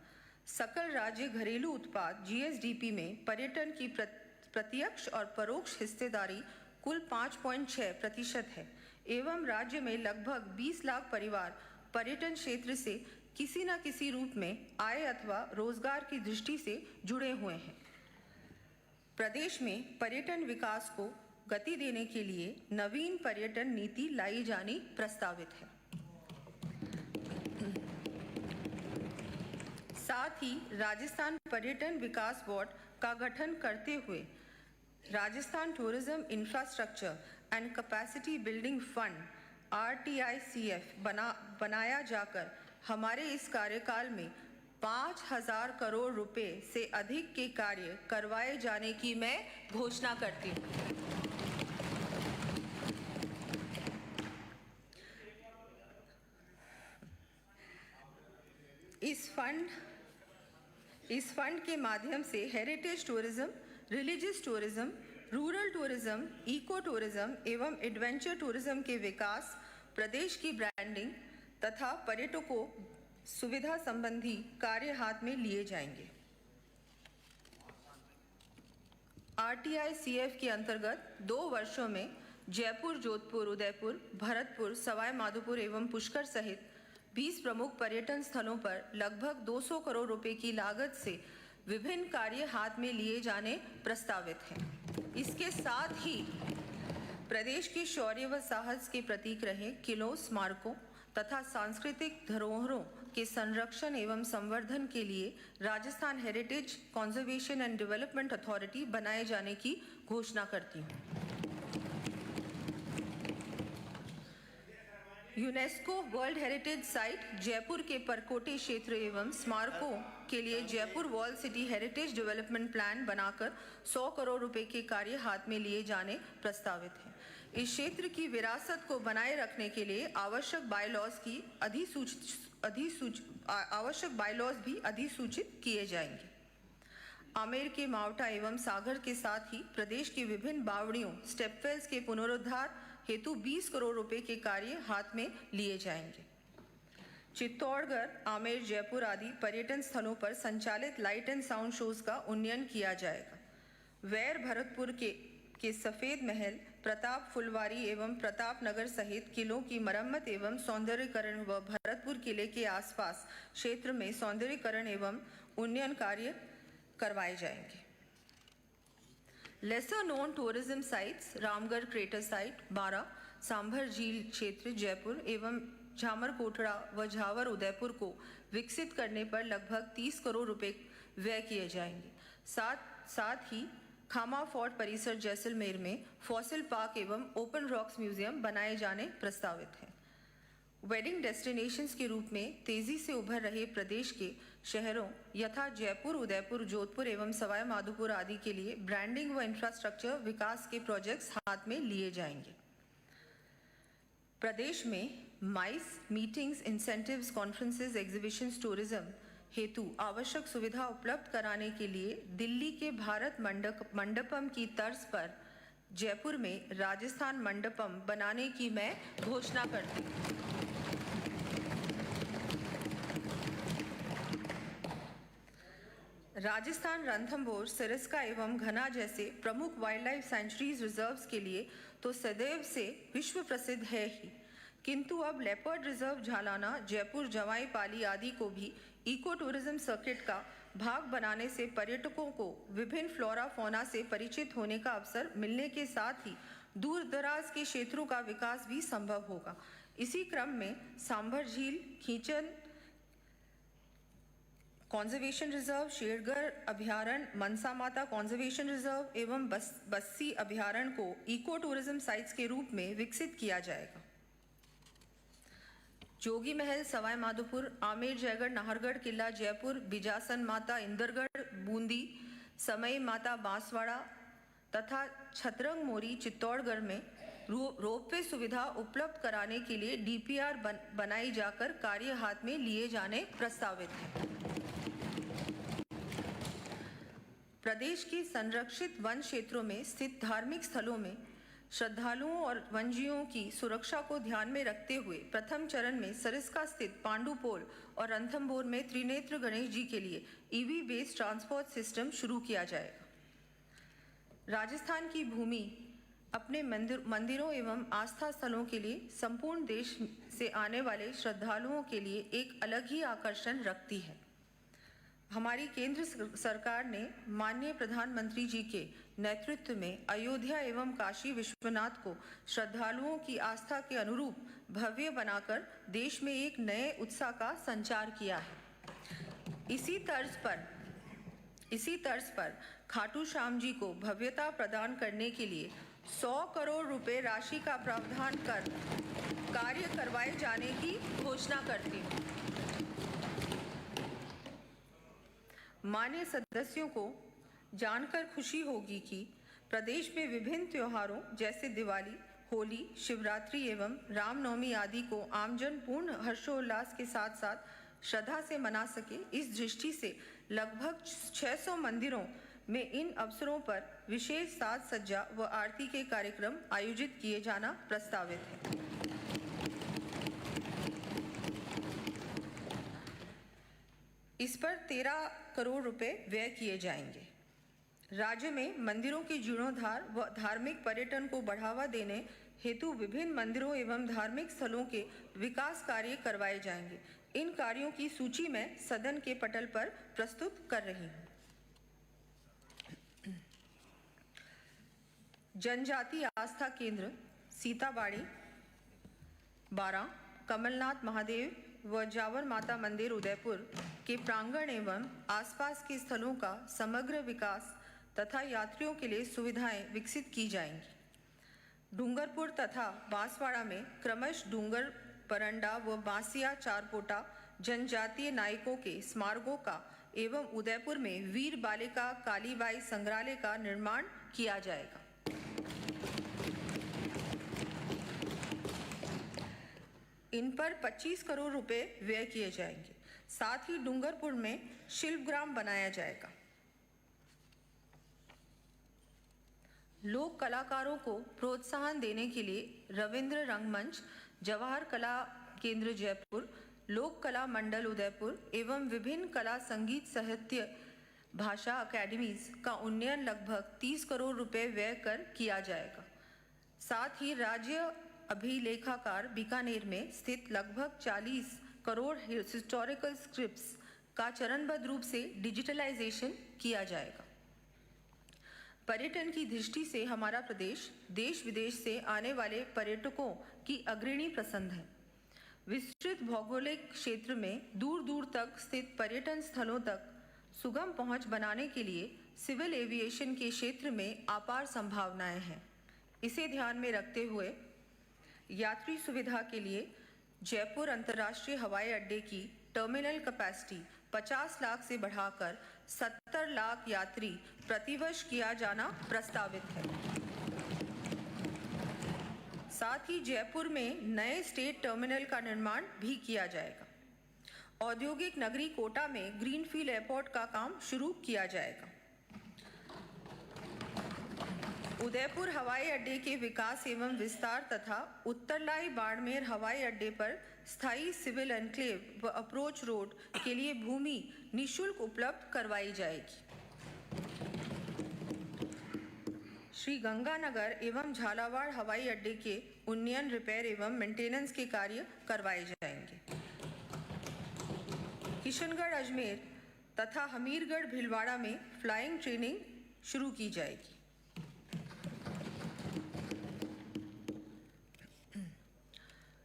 सकल राज्य घरेलू उत्पाद (जीएसडीपी) में पर्यटन की प्रत्यक्ष और परोक्ष हिस्सेदारी कुल 5.6% है एवं राज्य में लगभग 20 लाख परिवार पर्यटन क्षेत्र से किसी न किसी रूप में आय अथवा रोजगार की दृष्टि से जुड़े हुए हैं। प्रदेश में पर्यटन विकास को गति देने के लिए नवीन पर्यटन नीति लाई जानी प्रस्तावित है। साथ ही राजस्थान पर्यटन विकास बोर्ड का गठन करते हुए Rajasthan tourism infrastructure and capacity building fund (RTICF) बनाया जाकर हमारे इस कार्यकाल में 5000 करोड़ रुपए से अधिक के कार्य करवाए जाने की मैं घोषणा करती हूँ। इस फंड के माध्यम से heritage tourism, religious tourism, rural tourism, eco tourism एवं एडवेंचर टूरिज्म के विकास, प्रदेश की ब्रांडिंग तथा पर्यटकों सुविधा संबंधी कार्य हाथ में लिए जाएंगे। RTICF के अंतर्गत 2 वर्षों में जयपुर, जोधपुर, उदयपुर, भरतपुर, सवाई माधोपुर एवं पुष्कर सहित 20 प्रमुख पर्यटन स्थलों पर लगभग 200 करोड़ रुपए की लागत से विभिन्न कार्य हाथ में लिए जाने प्रस्तावित हैं। इसके साथ ही प्रदेश के शौर्य व साहस के प्रतीक रहे किलों, स्मारकों तथा सांस्कृतिक धरोहरों के संरक्षण एवं संवर्धन के लिए Rajasthan heritage conservation and development authority बनाए जाने की घोषणा करती हूँ। UNESCO world heritage site Jaipur के परकोटे क्षेत्र एवं स्मारकों के लिए Jaipur wall city heritage development plan बनाकर 100 करोड़ रुपए के कार्य हाथ में लिए जाने प्रस्तावित है। इस क्षेत्र की विरासत को बनाए रखने के लिए आवश्यक बायलॉज भी अधिसूचित किए जाएंगे। आमेर के मावटा एवं सागर के साथ ही प्रदेश की विभिन्न बावड़ियों, स्टेपवेल्स के पुनरुद्धार हेतु 20 करोड़ रुपए के कार्य हाथ में लिए जाएंगे। चित्तौड़गढ़, आमेर, जयपुर आदि पर्यटन स्थलों पर संचालित लाइट एंड साउंड शोज का उन्नयन किया जाएगा। वैर भरतपुर के सफेद महल, प्रताप फुलवारी एवं प्रताप नगर सहित किलों की मरम्मत एवं सौंदर्यीकरण व भरतपुर किले के आसपास क्षेत्र में सौंदर्यीकरण एवं उन्नयन कार्य करवाए जाएंगे। Lesser known tourism sites Ramgarh crater site, बारा, सांभर झील क्षेत्र जयपुर एवं झामर कोटड़ा व झावर उदयपुर को विकसित करने पर लगभग 30 करोड़ रुपए व्यय किए जाएंगे। साथ ही खामा फोर्ट परिसर जैसलमेर में फॉसिल पार्क एवं ओपन रॉक्स म्यूजियम बनाए जाने प्रस्तावित हैं। वेडिंग डेस्टिनेशंस के रूप में तेजी से उभर रहे प्रदेश के शहरों यथा जयपुर, उदयपुर, जोधपुर एवं सवाई माधोपुर आदि के लिए ब्रांडिंग व इंफ्रास्ट्रक्चर विकास के प्रोजेक्ट्स हाथ में लिए जाएंगे। प्रदेश में MICE, meetings, incentives, conferences, exhibitions, tourism हेतु आवश्यक सुविधा उपलब्ध कराने के लिए दिल्ली के भारत मंडपम की तर्ज पर जयपुर में राजस्थान मंडपम बनाने की मैं घोषणा करती हूँ। राजस्थान रणथंभौर, सिरस्का एवं घना जैसे प्रमुख वाइल्ड लाइफ सेंचुरीज रिजर्व्स के लिए तो सदैव से विश्व प्रसिद्ध है ही, किंतु अब लेपर्ड रिजर्व झालाना, जयपुर, जवाई पाली आदि को भी इको टूरिज्म सर्किट का भाग बनाने से पर्यटकों को विभिन्न फ्लोरा फौना से परिचित होने का अवसर मिलने के साथ ही दूर दराज के क्षेत्रों का विकास भी संभव होगा। इसी क्रम में सांभर झील, खींचन कॉन्जर्वेशन रिजर्व, शेरगढ़ अभ्यारण्य, मनसा माता कॉन्जर्वेशन रिजर्व एवं बस्सी अभ्यारण्य को इको टूरिज्म साइट्स के रूप में विकसित किया जाएगा। जोगी महल, सवाई माधोपुर, आमेर, जयगढ़, नाहरगढ़ किला, जयपुर, बिजासन माता, इंदरगढ़, बूंदी, समई माता, बांसवाड़ा तथा छतरंग मोरी, चित्तौड़गढ़ में रोपवे सुविधा उपलब्ध कराने के लिए डीपीआर बनाई जाकर कार्य हाथ में लिए जाने प्रस्तावित है। प्रदेश के संरक्षित वन क्षेत्रों में स्थित धार्मिक स्थलों में श्रद्धालुओं और वन्यजीवों की सुरक्षा को ध्यान में रखते हुए प्रथम चरण में सरिस्का स्थित पांडुपोल और रणथंभौर में त्रिनेत्र गणेश जी के लिए ईवी बेस्ड ट्रांसपोर्ट सिस्टम शुरू किया जाएगा। राजस्थान की भूमि अपने मंदिरों एवं आस्था स्थलों के लिए संपूर्ण देश से आने वाले श्रद्धालुओं के लिए एक अलग ही आकर्षण रखती है। हमारी केंद्र सरकार ने माननीय प्रधानमंत्री जी के नेतृत्व में अयोध्या एवं काशी विश्वनाथ को श्रद्धालुओं की आस्था के अनुरूप भव्य बनाकर देश में एक नए उत्साह का संचार किया है। इसी तर्ज पर खाटू श्याम जी को भव्यता प्रदान करने के लिए 100 करोड़ रुपए राशि का प्रावधान कर कार्य करवाए जाने की घोषणा करती हूँ। माननीय सदस्यों को जानकर खुशी होगी कि प्रदेश में विभिन्न त्योहारों जैसे दिवाली, होली, शिवरात्रि एवं रामनवमी आदि को आमजन पूर्ण हर्षोल्लास के साथ साथ श्रद्धा से मना सके, इस दृष्टि से लगभग 600 मंदिरों में इन अवसरों पर विशेष साज सज्जा व आरती के कार्यक्रम आयोजित किए जाना प्रस्तावित है। इस पर 13 करोड़ रुपए व्यय किए जाएंगे। राज्य में मंदिरों के जीर्णोद्धार व धार्मिक पर्यटन को बढ़ावा देने हेतु विभिन्न मंदिरों एवं धार्मिक स्थलों के विकास कार्य करवाए जाएंगे। इन कार्यों की सूची मैं सदन के पटल पर प्रस्तुत कर रही हूँ। जनजाति आस्था केंद्र सीताबाड़ी 12, कमलनाथ महादेव व जावर माता मंदिर उदयपुर के प्रांगण एवं आसपास के स्थलों का समग्र विकास तथा यात्रियों के लिए सुविधाएं विकसित की जाएंगी। डूंगरपुर तथा बांसवाड़ा में क्रमश डूंगर परंडा व बांसिया चारपोटा जनजातीय नायकों के स्मारकों का एवं उदयपुर में वीर बालिका कालीबाई संग्रहालय का निर्माण किया जाएगा। इन पर 25 करोड़ रुपए व्यय किए जाएंगे। साथ ही डूंगरपुर में शिल्पग्राम बनाया जाएगा। लोक कलाकारों को प्रोत्साहन देने के लिए रविंद्र रंगमंच, जवाहर कला केंद्र जयपुर, लोक कला मंडल उदयपुर एवं विभिन्न कला, संगीत, साहित्य, भाषा अकेडमीज का उन्नयन लगभग 30 करोड़ रुपए व्यय कर किया जाएगा। साथ ही राज्य अभिलेखागार बीकानेर में स्थित लगभग 40 करोड़ हिस्टोरिकल स्क्रिप्ट्स का चरणबद्ध रूप से डिजिटलाइजेशन किया जाएगा। पर्यटन की दृष्टि से हमारा प्रदेश देश विदेश से आने वाले पर्यटकों की अग्रणी पसंद है। विस्तृत भौगोलिक क्षेत्र में दूर दूर तक स्थित पर्यटन स्थलों तक सुगम पहुंच बनाने के लिए सिविल एविएशन के क्षेत्र में अपार संभावनाएं हैं। इसे ध्यान में रखते हुए यात्री सुविधा के लिए जयपुर अंतर्राष्ट्रीय हवाई अड्डे की टर्मिनल कैपेसिटी 50 लाख से बढ़ाकर 70 लाख यात्री प्रतिवर्ष किया जाना प्रस्तावित है। साथ ही जयपुर में नए स्टेट टर्मिनल का निर्माण भी किया जाएगा। औद्योगिक नगरी कोटा में ग्रीनफील्ड एयरपोर्ट का काम शुरू किया जाएगा। उदयपुर हवाई अड्डे के विकास एवं विस्तार तथा उत्तरलाई बाड़मेर हवाई अड्डे पर स्थायी सिविल एनक्लेव व अप्रोच रोड के लिए भूमि निःशुल्क उपलब्ध करवाई जाएगी। श्री गंगानगर एवं झालावाड़ हवाई अड्डे के उन्नयन, रिपेयर एवं मेंटेनेंस के कार्य करवाए जाएंगे। किशनगढ़ अजमेर तथा हमीरगढ़ भीलवाड़ा में फ्लाइंग ट्रेनिंग शुरू की जाएगी।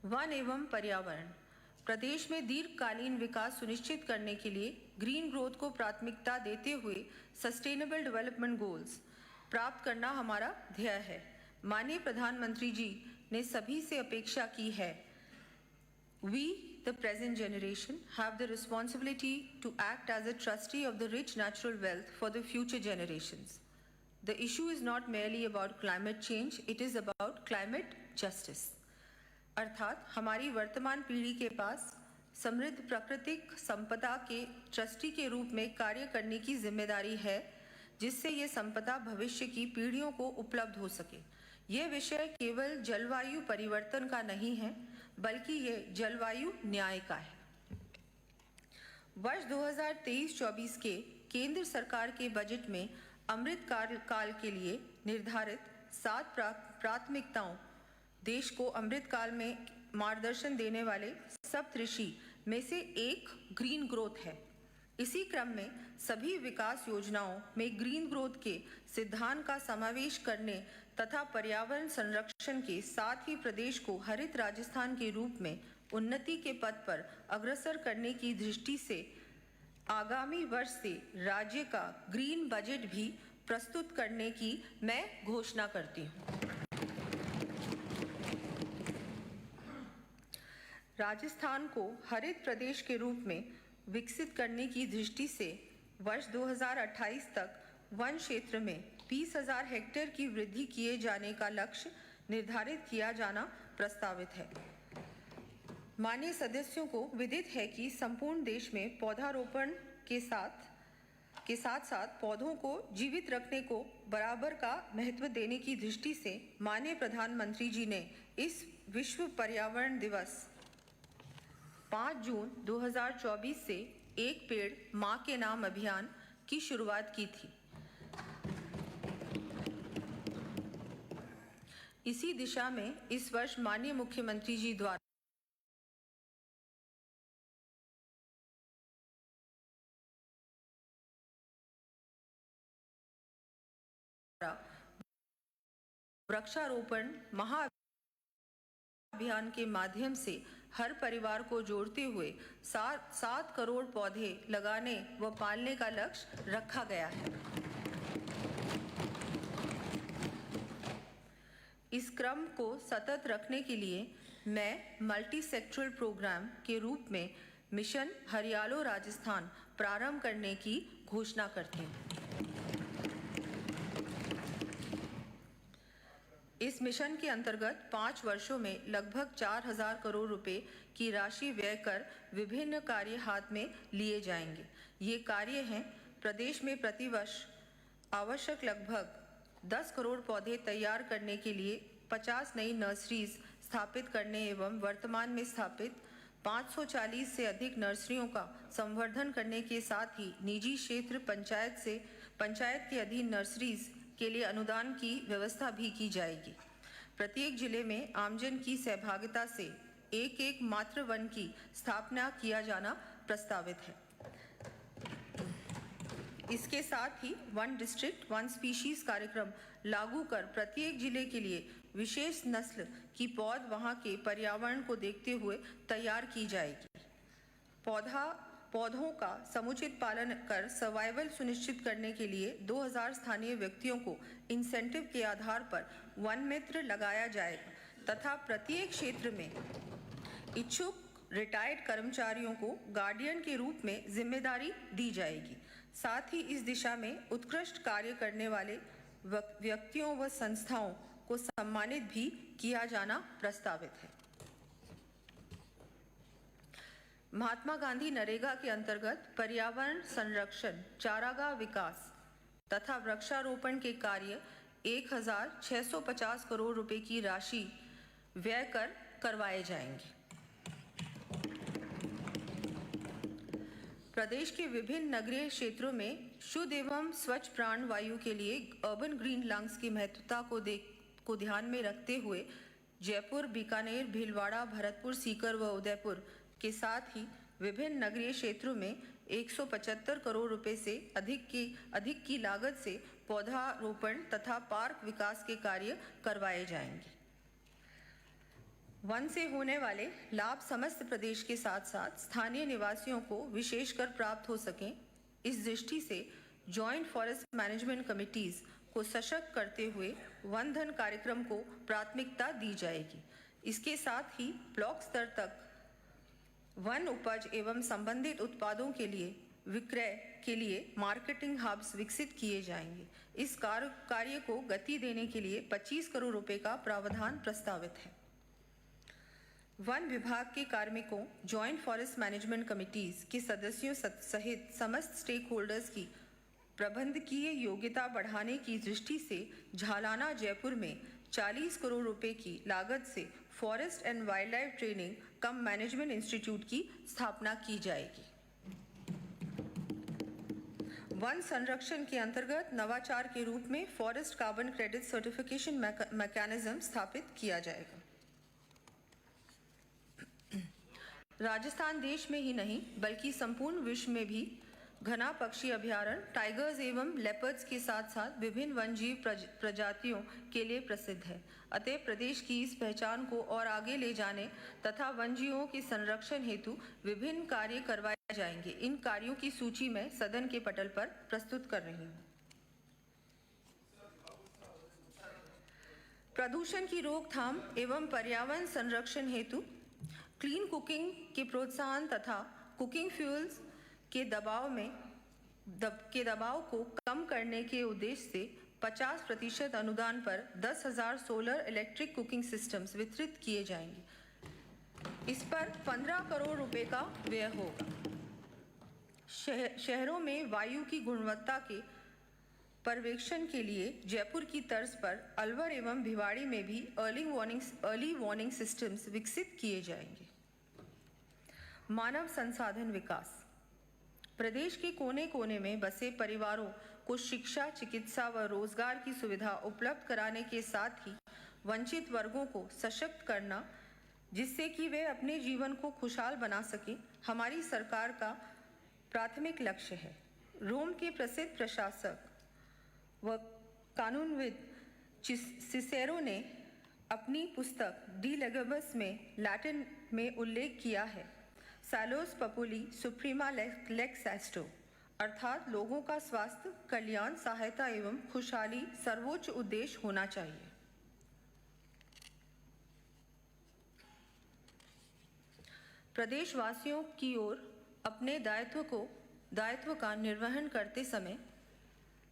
वन एवं पर्यावरण। प्रदेश में दीर्घकालीन विकास सुनिश्चित करने के लिए ग्रीन ग्रोथ को प्राथमिकता देते हुए सस्टेनेबल डेवलपमेंट गोल्स प्राप्त करना हमारा ध्येय है। माननीय प्रधानमंत्री जी ने सभी से अपेक्षा की है, We, the present generation, have the responsibility to act as a trustee of the rich natural wealth for the future generations. The issue is not merely about climate change, it is about climate justice. अर्थात हमारी वर्तमान पीढ़ी के पास समृद्ध प्राकृतिक संपदा के trustee के रूप में कार्य करने की जिम्मेदारी है, जिससे ये संपदा भविष्य की पीढ़ियों को उपलब्ध हो सके। ये विषय केवल जलवायु परिवर्तन का नहीं है, बल्कि ये जलवायु न्याय का है। वर्ष 2023-24 के केंद्र सरकार के बजट में अमृत काल के लिए निर्धारित 7 प्राथमिकताओं देश को अमृत काल में मार्गदर्शन देने वाले सप्तऋषि में से एक ग्रीन ग्रोथ है। इसी क्रम में सभी विकास योजनाओं में ग्रीन ग्रोथ के सिद्धांत का समावेश करने तथा पर्यावरण संरक्षण के साथ ही प्रदेश को हरित राजस्थान के रूप में उन्नति के पथ पर अग्रसर करने की दृष्टि से आगामी वर्ष से राज्य का ग्रीन बजट भी प्रस्तुत करने की मैं घोषणा करती हूँ। राजस्थान को हरित प्रदेश के रूप में विकसित करने की दृष्टि से वर्ष 2028 तक वन क्षेत्र में 20,000 हेक्टेयर की वृद्धि किए जाने का लक्ष्य निर्धारित किया जाना प्रस्तावित है। माननीय सदस्यों को विदित है कि संपूर्ण देश में पौधारोपण के साथ साथ पौधों को जीवित रखने को बराबर का महत्व देने की दृष्टि से माननीय प्रधानमंत्री जी ने इस विश्व पर्यावरण दिवस 5 जून 2024 से एक पेड़ मां के नाम अभियान की शुरुआत की थी। इसी दिशा में इस वर्ष माननीय मुख्यमंत्री जी द्वारा वृक्षारोपण महाअभियान के माध्यम से हर परिवार को जोड़ते हुए 7 करोड़ पौधे लगाने व पालने का लक्ष्य रखा गया है। इस क्रम को सतत रखने के लिए मैं मल्टी सेक्टरल प्रोग्राम के रूप में मिशन हरियालो राजस्थान प्रारंभ करने की घोषणा करती हूँ। इस मिशन के अंतर्गत 5 वर्षों में लगभग 4,000 करोड़ रुपए की राशि व्यय कर विभिन्न कार्य हाथ में लिए जाएंगे। ये कार्य हैं: प्रदेश में प्रतिवर्ष आवश्यक लगभग 10 करोड़ पौधे तैयार करने के लिए 50 नई नर्सरीज स्थापित करने एवं वर्तमान में स्थापित 540 से अधिक नर्सरियों का संवर्धन करने के साथ ही निजी क्षेत्र पंचायत के अधीन नर्सरीज के लिए अनुदान की व्यवस्था भी की जाएगी। प्रत्येक जिले में आमजन की सहभागिता से एक मात्र वन की स्थापना किया जाना प्रस्तावित है। इसके साथ ही वन डिस्ट्रिक्ट वन स्पीशीज कार्यक्रम लागू कर प्रत्येक जिले के लिए विशेष नस्ल की पौध वहां के पर्यावरण को देखते हुए तैयार की जाएगी। पौधों का समुचित पालन कर सर्वाइवल सुनिश्चित करने के लिए 2000 स्थानीय व्यक्तियों को इंसेंटिव के आधार पर वन मित्र लगाया जाएगा तथा प्रत्येक क्षेत्र में इच्छुक रिटायर्ड कर्मचारियों को गार्डियन के रूप में जिम्मेदारी दी जाएगी। साथ ही इस दिशा में उत्कृष्ट कार्य करने वाले व्यक्तियों व संस्थाओं को सम्मानित भी किया जाना प्रस्तावित है। महात्मा गांधी नरेगा के अंतर्गत पर्यावरण संरक्षण, चारागाह विकास तथा वृक्षारोपण के कार्य 1,650 करोड़ रुपए की राशि व्यय कर करवाए जाएंगे। प्रदेश के विभिन्न नगरीय क्षेत्रों में शुद्ध एवं स्वच्छ प्राण वायु के लिए अर्बन ग्रीन लंग्स की महत्वता को ध्यान में रखते हुए जयपुर, बीकानेर, भीलवाड़ा, भरतपुर, सीकर व उदयपुर के साथ ही विभिन्न नगरीय क्षेत्रों में 175 करोड़ रुपए से अधिक की लागत से पौधारोपण तथा पार्क विकास के कार्य करवाए जाएंगे। वन से होने वाले लाभ समस्त प्रदेश के साथ साथ स्थानीय निवासियों को विशेषकर प्राप्त हो सकें, इस दृष्टि से जॉइंट फॉरेस्ट मैनेजमेंट कमिटीज को सशक्त करते हुए वन धन कार्यक्रम को प्राथमिकता दी जाएगी। इसके साथ ही ब्लॉक स्तर तक वन उपज एवं संबंधित उत्पादों के लिए विक्रय के लिए मार्केटिंग हब्स विकसित किए जाएंगे। इस कार्य को गति देने के लिए 25 करोड़ रुपए का प्रावधान प्रस्तावित है। वन विभाग के कार्मिकों, जॉइंट फॉरेस्ट मैनेजमेंट कमिटीज के सदस्यों सहित समस्त स्टेक होल्डर्स की प्रबंधकीय योग्यता बढ़ाने की दृष्टि से झालाना जयपुर में 40 करोड़ रुपए की लागत से forest and wild life training come management institute की स्थापना की जाएगी। वन संरक्षण के अंतर्गत नवाचार के रूप में forest carbon credit certification mechanism स्थापित किया जाएगा। राजस्थान देश में ही नहीं बल्कि संपूर्ण विश्व में भी घना पक्षी अभयारण्य, टाइगर्स एवं लेपर्ड्स के साथ साथ विभिन्न वन्यजीव प्रजातियों के लिए प्रसिद्ध है। अतः प्रदेश की इस पहचान को और आगे ले जाने तथा वन्यजीवों के संरक्षण हेतु विभिन्न कार्य करवाए जाएंगे। इन कार्यों की सूची मैं सदन के पटल पर प्रस्तुत कर रही हूँ। प्रदूषण की रोकथाम एवं पर्यावरण संरक्षण हेतु क्लीन कुकिंग के प्रोत्साहन तथा कुकिंग फ्यूल्स के दबाव को कम करने के उद्देश्य से 50% अनुदान पर 10,000 सोलर इलेक्ट्रिक कुकिंग सिस्टम्स वितरित किए जाएंगे। इस पर 15 करोड़ रुपए का व्यय होगा। शहरों में वायु की गुणवत्ता के पर्यवेक्षण के लिए जयपुर की तर्ज पर अलवर एवं भिवाड़ी में भी अर्ली वार्निंग सिस्टम्स विकसित किए जाएंगे। मानव संसाधन विकास। प्रदेश के कोने कोने में बसे परिवारों को शिक्षा, चिकित्सा व रोजगार की सुविधा उपलब्ध कराने के साथ ही वंचित वर्गों को सशक्त करना, जिससे कि वे अपने जीवन को खुशहाल बना सकें, हमारी सरकार का प्राथमिक लक्ष्य है। रोम के प्रसिद्ध प्रशासक व कानूनविद सिसेरो ने अपनी पुस्तक डी लेगेबस में लैटिन में उल्लेख किया है, सैलोस पपुली सुप्रीमा लेक्स एस्टो, अर्थात लोगों का स्वास्थ्य, कल्याण, सहायता एवं खुशहाली सर्वोच्च उद्देश्य होना चाहिए। प्रदेशवासियों की ओर अपने दायित्व का निर्वहन करते समय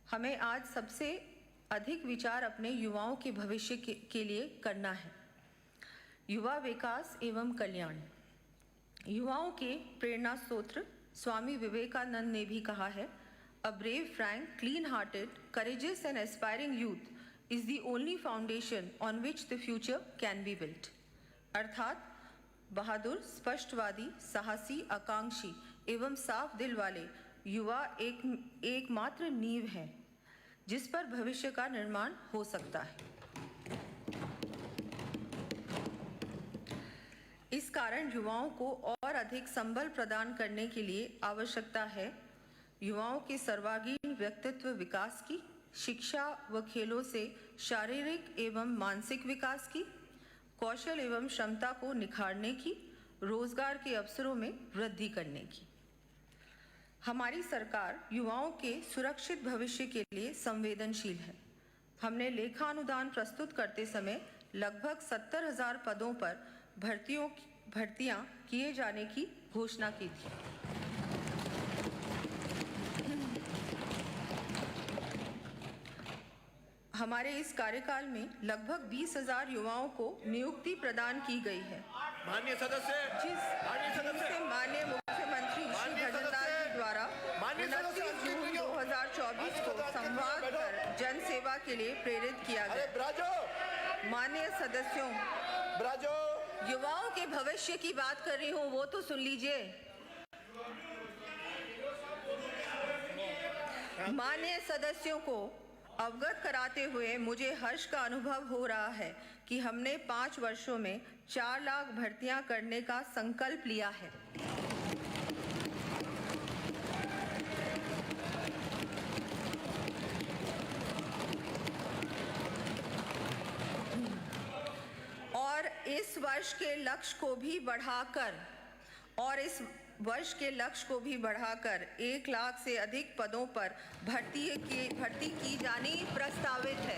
हमें आज सबसे अधिक विचार अपने युवाओं के भविष्य के लिए करना है। युवा विकास एवं कल्याण। युवाओं के प्रेरणा स्रोत स्वामी विवेकानंद ने भी कहा है, a brave, Frank, clean hearted, courageous and aspiring youth is the only foundation on which the future can be built। अर्थात बहादुर, स्पष्टवादी, साहसी, आकांक्षी एवं साफ दिल वाले युवा एकमात्र नींव है जिस पर भविष्य का निर्माण हो सकता है। इस कारण युवाओं को और अधिक संबल प्रदान करने के लिए आवश्यकता है युवाओं के सर्वांगीण व्यक्तित्व विकास की, शिक्षा व खेलों से शारीरिक एवं मानसिक विकास की, कौशल एवं क्षमता को निखारने की, रोजगार के अवसरों में वृद्धि करने की। हमारी सरकार युवाओं के सुरक्षित भविष्य के लिए संवेदनशील है। हमने लेखानुदान प्रस्तुत करते समय लगभग 70,000 पदों पर भर्तियां किए जाने की घोषणा की थी। हमारे इस कार्यकाल में लगभग 20,000 युवाओं को नियुक्ति प्रदान की गई है। माननीय सदस्य, जिससे माननीय मुख्यमंत्री श्री भजनलाल जी द्वारा 29 जून 2024 को संवाद कर जन सेवा के लिए प्रेरित किया गया। माननीय सदस्यों, युवाओं के भविष्य की बात कर रही हूँ, वो तो सुन लीजिए। माननीय सदस्यों को अवगत कराते हुए मुझे हर्ष का अनुभव हो रहा है कि हमने 5 वर्षों में 4 लाख भर्तियां करने का संकल्प लिया है। इस वर्ष के लक्ष्य को भी बढ़ाकर 1 लाख से अधिक पदों पर भर्ती की जानी प्रस्तावित है।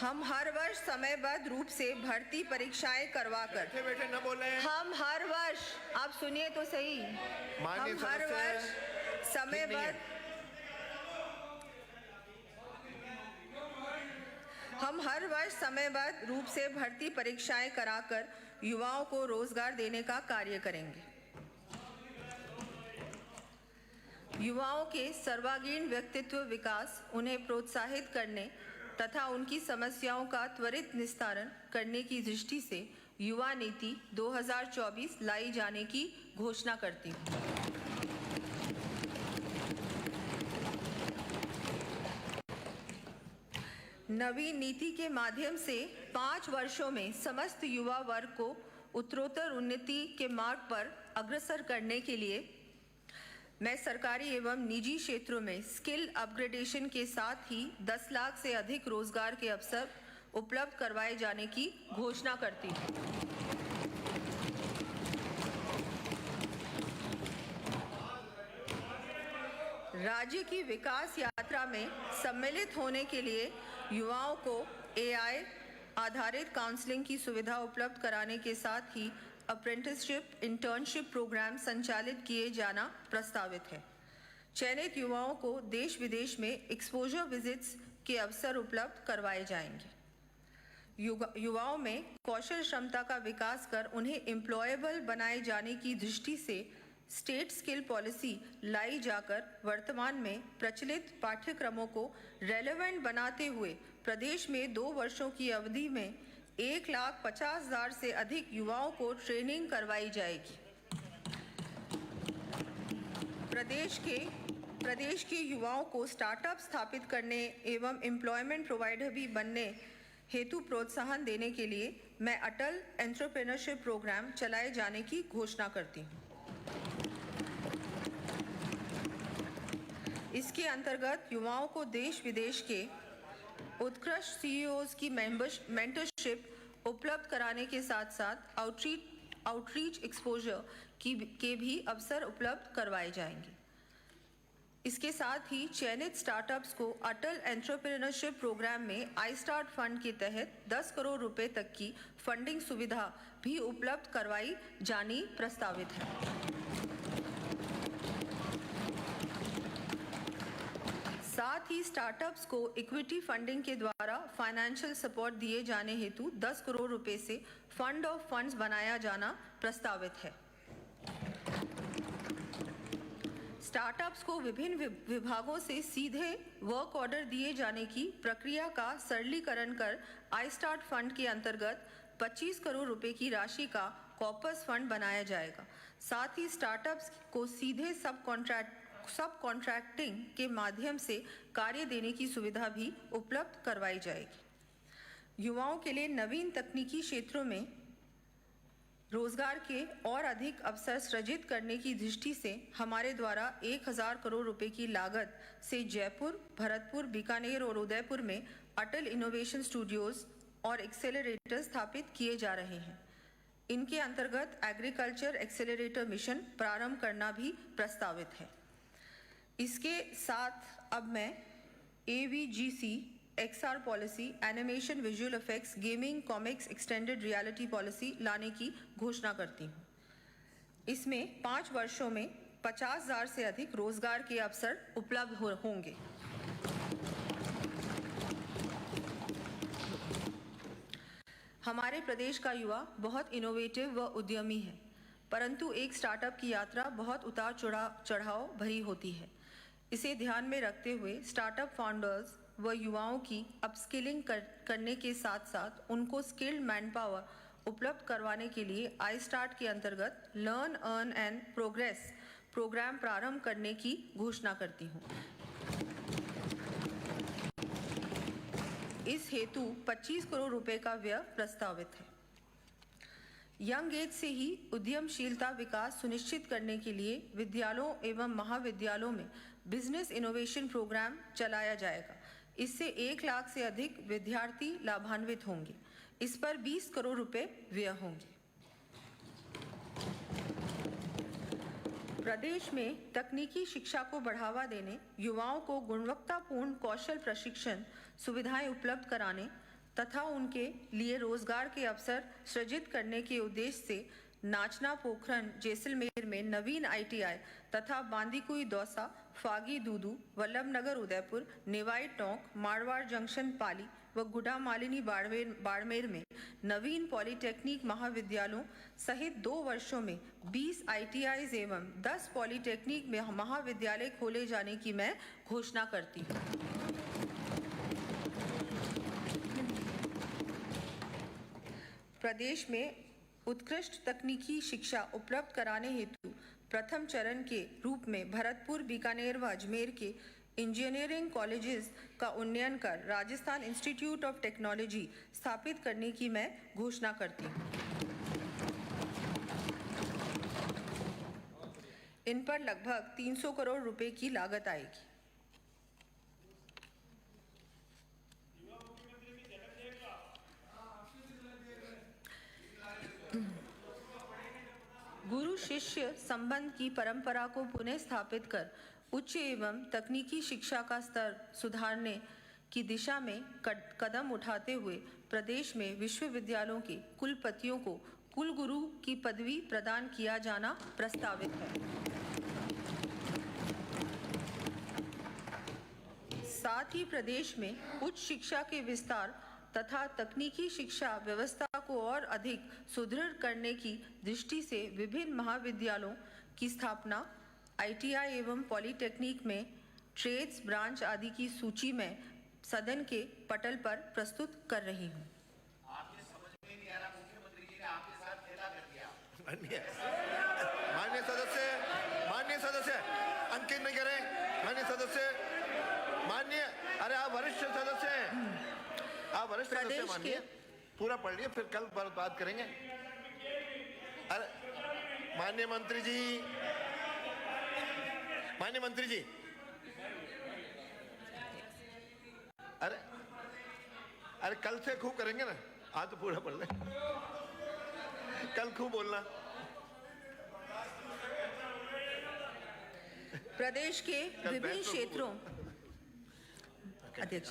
हम हर वर्ष समयबद्ध रूप से भर्ती परीक्षाएं करवाकर बैठे न बोल रहे हैं। हम हर वर्ष, आप सुनिए तो सही, माननीय हम हर सदस्य, वर्ष समयबद्ध रूप से भर्ती परीक्षाएं कराकर युवाओं को रोजगार देने का कार्य करेंगे। युवाओं के सर्वांगीण व्यक्तित्व विकास, उन्हें प्रोत्साहित करने तथा उनकी समस्याओं का त्वरित निस्तारण करने की दृष्टि से युवा नीति 2024 लाई जाने की घोषणा करती हूँ। नवीन नीति के माध्यम से 5 वर्षों में समस्त युवा वर्ग को उत्तरोत्तर उन्नति के मार्ग पर अग्रसर करने के लिए मैं सरकारी एवं निजी क्षेत्रों में स्किल अपग्रेडेशन के साथ ही 10 लाख से अधिक रोजगार के अवसर उपलब्ध करवाए जाने की घोषणा करती हूँ। राज्य की विकास यात्रा में सम्मिलित होने के लिए युवाओं को AI आधारित काउंसलिंग की सुविधा उपलब्ध कराने के साथ ही अप्रेंटिसशिप, इंटर्नशिप प्रोग्राम संचालित किए जाना प्रस्तावित है। चयनित युवाओं को देश विदेश में एक्सपोजर विजिट्स के अवसर उपलब्ध करवाए जाएंगे। युवाओं में कौशल क्षमता का विकास कर उन्हें एम्प्लॉयबल बनाए जाने की दृष्टि से स्टेट स्किल पॉलिसी लाई जाकर वर्तमान में प्रचलित पाठ्यक्रमों को रेलेवेंट बनाते हुए प्रदेश में 2 वर्षों की अवधि में 1,50,000 से अधिक युवाओं को ट्रेनिंग करवाई जाएगी। प्रदेश के युवाओं को स्टार्टअप स्थापित करने एवं एम्प्लॉयमेंट प्रोवाइडर भी बनने हेतु प्रोत्साहन देने के लिए मैं अटल एंटरप्रेन्योरशिप प्रोग्राम चलाए जाने की घोषणा करती हूँ। इसके अंतर्गत युवाओं को देश विदेश के उत्कृष्ट CEOs की मेंटरशिप उपलब्ध कराने के साथ साथ आउटरीच एक्सपोजर के भी अवसर उपलब्ध करवाए जाएंगे। इसके साथ ही चयनित स्टार्टअप्स को अटल एंटरप्रेन्योरशिप प्रोग्राम में iStart फंड के तहत 10 करोड़ रुपए तक की फंडिंग सुविधा भी उपलब्ध करवाई जानी प्रस्तावित है। साथ ही स्टार्टअप्स को इक्विटी फंडिंग के द्वारा फाइनेंशियल सपोर्ट दिए जाने हेतु 10 करोड़ रुपए से फंड ऑफ फंड्स बनाया जाना प्रस्तावित है। स्टार्टअप्स को विभिन्न विभागों से सीधे वर्क ऑर्डर दिए जाने की प्रक्रिया का सरलीकरण कर iStart फंड के अंतर्गत 25 करोड़ रुपए की राशि का कॉर्पस फंड बनाया जाएगा। साथ ही स्टार्टअप्स को सीधे सब कॉन्ट्रैक्टिंग के माध्यम से कार्य देने की सुविधा भी उपलब्ध करवाई जाएगी। युवाओं के लिए नवीन तकनीकी क्षेत्रों में रोजगार के और अधिक अवसर सृजित करने की दृष्टि से हमारे द्वारा 1000 करोड़ रुपए की लागत से जयपुर, भरतपुर, बीकानेर और उदयपुर में अटल इनोवेशन स्टूडियोज और एक्सेलरेटर स्थापित किए जा रहे हैं। इनके अंतर्गत एग्रीकल्चर एक्सेलरेटर मिशन प्रारंभ करना भी प्रस्तावित है। इसके साथ अब मैं AVGC, XR policy, animation, visual effects, gaming, comics, extended reality policy लाने की घोषणा करती हूँ। इसमें 5 वर्षों में 50,000 से अधिक रोजगार के अवसर उपलब्ध होंगे। हमारे प्रदेश का युवा बहुत इनोवेटिव व उद्यमी है, परंतु एक स्टार्टअप की यात्रा बहुत उतार चढ़ाव भरी होती है। इसे ध्यान में रखते हुए स्टार्टअप फाउंडर्स व युवाओं की अपस्किलिंग करने के साथ साथ उनको स्किल्ड मैन पावर उपलब्ध करवाने के लिए iStart के अंतर्गत learn, earn and progress program प्रारंभ करने की घोषणा करती हूँ। इस हेतु 25 करोड़ रुपए का व्यय प्रस्तावित है। यंग एज से ही उद्यमशीलता विकास सुनिश्चित करने के लिए विद्यालयों एवं महाविद्यालयों में बिजनेस इनोवेशन प्रोग्राम चलाया जाएगा। इससे 1 लाख से अधिक विद्यार्थी लाभान्वित होंगे। इस पर 20 करोड़ रुपए व्यय होंगे। प्रदेश में तकनीकी शिक्षा को बढ़ावा देने, युवाओं को गुणवत्तापूर्ण कौशल प्रशिक्षण सुविधाएं उपलब्ध कराने तथा उनके लिए रोजगार के अवसर सृजित करने के उद्देश्य से नाचना पोखरन जैसलमेर में नवीन ITI तथा बांदीकुई दौसा, फागी दूदू, वल्लभनगर उदयपुर, नेवाई टोंक, मारवाड़ जंक्शन पाली व गुडा मालिनी बाड़मेर में नवीन पॉलिटेक्निक महाविद्यालयों सहित 2 वर्षों में 20 ITIs एवं 10 पॉलिटेक्निक महाविद्यालय खोले जाने की मैं घोषणा करती हूँ। प्रदेश में उत्कृष्ट तकनीकी शिक्षा उपलब्ध कराने हेतु प्रथम चरण के रूप में भरतपुर, बीकानेर व अजमेर के इंजीनियरिंग कॉलेजेस का उन्नयन कर राजस्थान इंस्टीट्यूट ऑफ टेक्नोलॉजी स्थापित करने की मैं घोषणा करती हूँ। इन पर लगभग 300 करोड़ रुपए की लागत आएगी। गुरु शिष्य संबंध की परंपरा को पुनः स्थापित कर उच्च एवं तकनीकी शिक्षा का स्तर सुधारने की दिशा में कदम उठाते हुए प्रदेश में विश्वविद्यालयों के कुलपतियों को कुलगुरु की पदवी प्रदान किया जाना प्रस्तावित है। साथ ही प्रदेश में उच्च शिक्षा के विस्तार तथा तकनीकी शिक्षा व्यवस्था को और अधिक सुदृढ़ करने की दृष्टि से विभिन्न महाविद्यालयों की स्थापना ITI एवं पॉलिटेक्निक में ट्रेड्स ब्रांच आदि की सूची में सदन के पटल पर प्रस्तुत कर रही हूँ। आपके समझ में नहीं आ रहा, मुख्यमंत्री जी ने आपके साथ खेला कर दिया। माननीय सदस्य अंकित नहीं करें। माननीय सदस्य, अरे आप वरिष्ठ सदस्य हैं, आप वरिष्ठ सदस्य माननीय, पूरा पढ़ लिया, फिर कल बात करेंगे। अरे माननीय मंत्री जी, अरे कल से खूब करेंगे ना, आज तो पूरा पढ़ ले, कल खूब बोलना। प्रदेश के विभिन्न क्षेत्रों अध्यक्ष,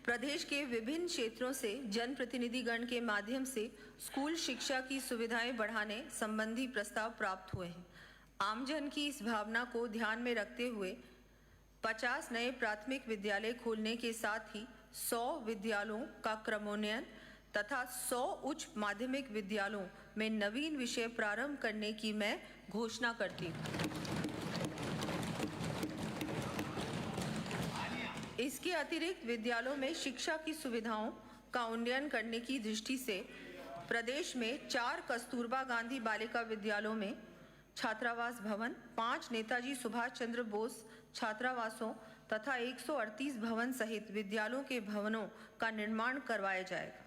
प्रदेश के विभिन्न क्षेत्रों से जनप्रतिनिधिगण के माध्यम से स्कूल शिक्षा की सुविधाएं बढ़ाने संबंधी प्रस्ताव प्राप्त हुए हैं। आमजन की इस भावना को ध्यान में रखते हुए 50 नए प्राथमिक विद्यालय खोलने के साथ ही 100 विद्यालयों का क्रमोन्नयन तथा 100 उच्च माध्यमिक विद्यालयों में नवीन विषय प्रारंभ करने की मैं घोषणा करती हूँ। इसके अतिरिक्त विद्यालयों में शिक्षा की सुविधाओं का उन्नयन करने की दृष्टि से प्रदेश में 4 कस्तूरबा गांधी बालिका विद्यालयों में छात्रावास भवन, 5 नेताजी सुभाष चंद्र बोस छात्रावासों तथा 138 भवन सहित विद्यालयों के भवनों का निर्माण करवाया जाएगा।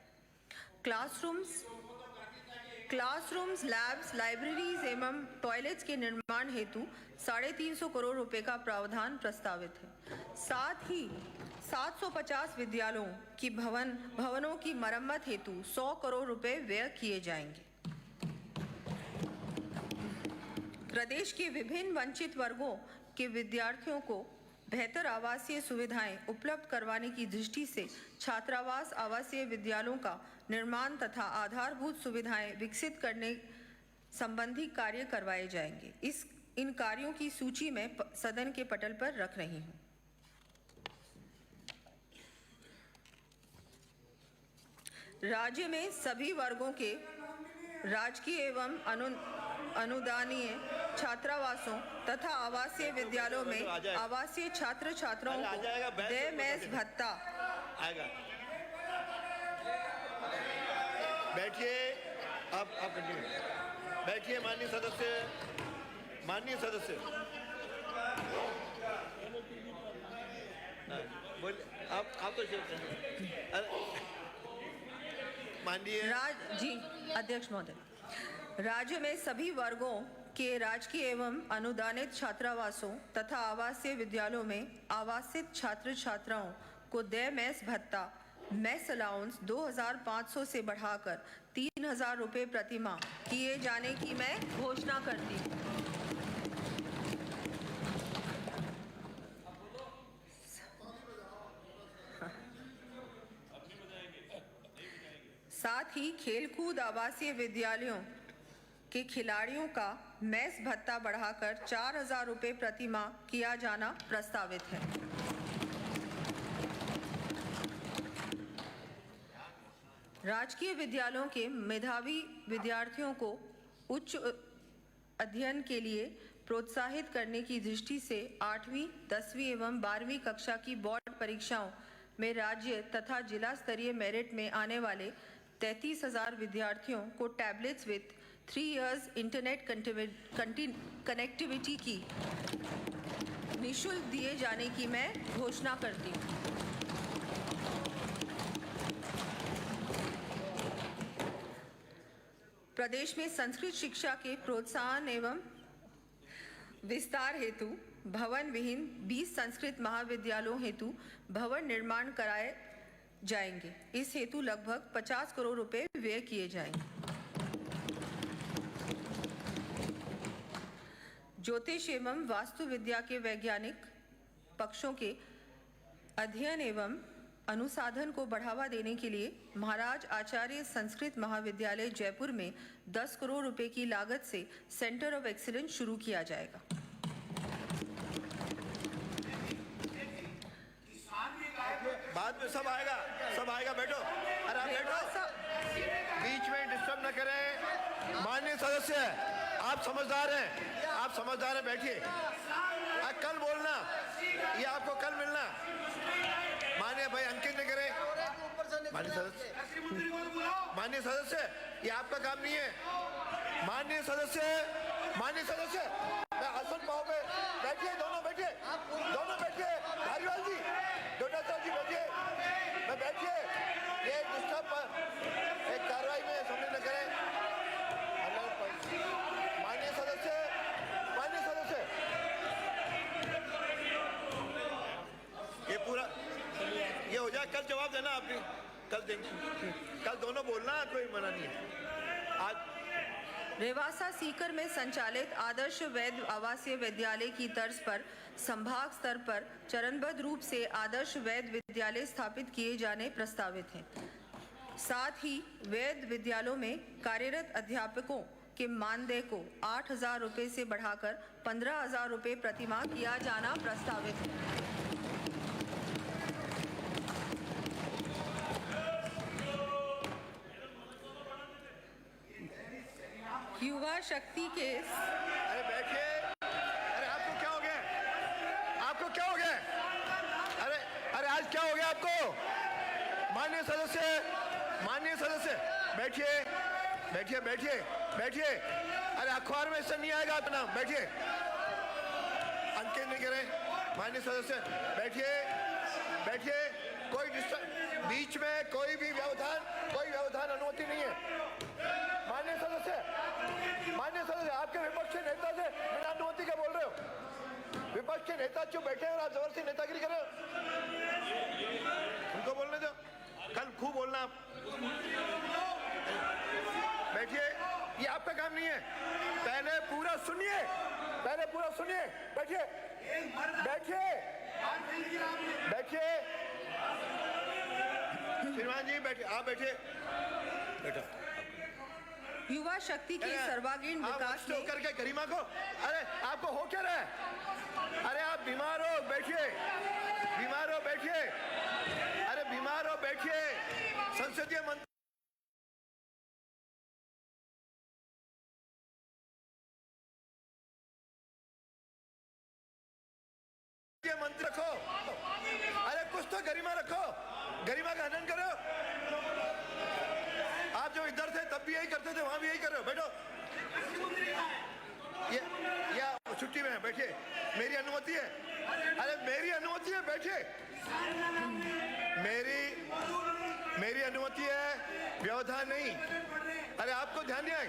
क्लासरूम्स, लैब्स, लाइब्रेरीज एवं टॉयलेट्स के निर्माण हेतु 350 करोड़ रुपए का प्रावधान प्रस्तावित है। साथ ही 750 विद्यालयों की भवनों की मरम्मत हेतु 100 करोड़ रुपए व्यय किए जाएंगे। प्रदेश के विभिन्न वंचित वर्गों के विद्यार्थियों को बेहतर आवासीय सुविधाएं उपलब्ध करवाने की दृष्टि से छात्रावास आवासीय विद्यालयों का निर्माण तथा आधारभूत सुविधाएं विकसित करने संबंधी कार्य करवाए जाएंगे। इन कार्यों की सूची मैं सदन के पटल पर रख रही हूं। राज्य में सभी वर्गों के राजकीय एवं अनुदानीय छात्रावासों तथा आवासीय विद्यालयों में आवासीय छात्र छात्राओं को देय मेस भत्ता आएगा। बैठिए, आप कंटिन्यू बैठिए। माननीय सदस्य बोलिए, आप तो माननीय जी अध्यक्ष महोदय, राज्य में सभी वर्गों के राजकीय एवं अनुदानित छात्रावासों तथा आवासीय विद्यालयों में आवासित छात्र छात्राओं को देय मेस भत्ता मेस अलाउंस 2,500 से बढ़ाकर 3,000 रुपये प्रतिमाह किए जाने की मैं घोषणा करती हूँ। साथ ही खेलकूद आवासीय विद्यालयों के खिलाड़ियों का मेस भत्ता बढ़ाकर 4,000 रुपये प्रतिमाह किया जाना प्रस्तावित है। राजकीय विद्यालयों के मेधावी विद्यार्थियों को उच्च अध्ययन के लिए प्रोत्साहित करने की दृष्टि से 8वीं, 10वीं एवं 12वीं कक्षा की बोर्ड परीक्षाओं में राज्य तथा जिला स्तरीय मेरिट में आने वाले 33,000 विद्यार्थियों को tablets with 3 years internet connectivity की निःशुल्क दिए जाने की मैं घोषणा करती हूँ। प्रदेश में संस्कृत शिक्षा के प्रोत्साहन एवं विस्तार हेतु भवन विहीन 20 संस्कृत महाविद्यालयों हेतु भवन निर्माण कराए जाएंगे। इस हेतु लगभग 50 करोड़ रुपए व्यय किए जाएंगे। ज्योतिष एवं वास्तु विद्या के वैज्ञानिक पक्षों के अध्ययन एवं अनुसंधान को बढ़ावा देने के लिए महाराज आचार्य संस्कृत महाविद्यालय जयपुर में 10 करोड़ रुपए की लागत से सेंटर ऑफ एक्सीलेंस शुरू किया जाएगा। बाद में सब आएगा बैठो। अरे आप बैठो, बीच में डिस्टर्ब न करें। माननीय सदस्य, आप समझदार हैं, बैठिए। कल बोलना, ये आपको कल मिलना। माननीय भाई अंकित न करें। माननीय सदस्य, ये आपका काम नहीं है। माननीय सदस्य, मैं आसन पाओ पे बैठिए, दोनों बैठिए। धारीवाल जी, डोटासर जी बैठिए, मैं बैठिए। ये डिस्टर्ब एक कार्रवाई में सम्मिलित न करें। माननीय सदस्य, ये पूरा ये हो जाए, कल जवाब देना आपने, कल देंगे। कल दोनों बोलना, कोई मना नहीं है। आज रेवासा सीकर में संचालित आदर्श वैद्य आवासीय विद्यालय की तर्ज पर संभाग स्तर पर चरणबद्ध रूप से आदर्श वैद्य विद्यालय स्थापित किए जाने प्रस्तावित हैं। साथ ही वैद्य विद्यालयों में कार्यरत अध्यापकों के मानदेय को 8,000 रुपये से बढ़ाकर 15,000 रुपये प्रतिमाह किया जाना प्रस्तावित है। युवा शक्ति के अरे बैठिए। अरे आपको क्या हो गया? अरे आज क्या हो गया आपको? माननीय सदस्य, बैठिए। अरे अखबार में इससे नहीं आएगा अपना, बैठिए। अंकित नहीं करें। माननीय सदस्य, बैठिए। कोई डिस्टर्ब, बीच में कोई व्यवधान अनुमति नहीं है। माननीय सदस्य, आपके विपक्ष के नेता से बिना अनुमति का बोल रहे हो। विपक्ष के नेता चुप बैठे हैं और आप जबरदस्ती नेतागिरी कर रहे हो। उनको बोलने दो, कल खूब बोलना आप। बैठिए, ये आपका काम नहीं है। पहले पूरा सुनिए। बैठिए। श्रीमान जी बैठिए, आप बैठिए। युवा शक्ति के सर्वांगीण विकास में करके गरिमा को, अरे आपको हो क्या रहा है? अरे आप बीमार हो, बैठिए। अरे बीमार हो, बैठिए। संसदीय मंत्री रखो। अरे कुछ तो गरिमा रखो, गरिमा का हनन करो। आप जो इधर थे तब भी यही करते थे, वहां भी यही कर रहे हो। बैठो। ये छुट्टी में है, बैठिए। मेरी अनुमति है। अरे मेरी अनुमति है, बैठिए। मेरी अनुमति है, व्यवधान नहीं। अरे आपको ध्यान नहीं आए,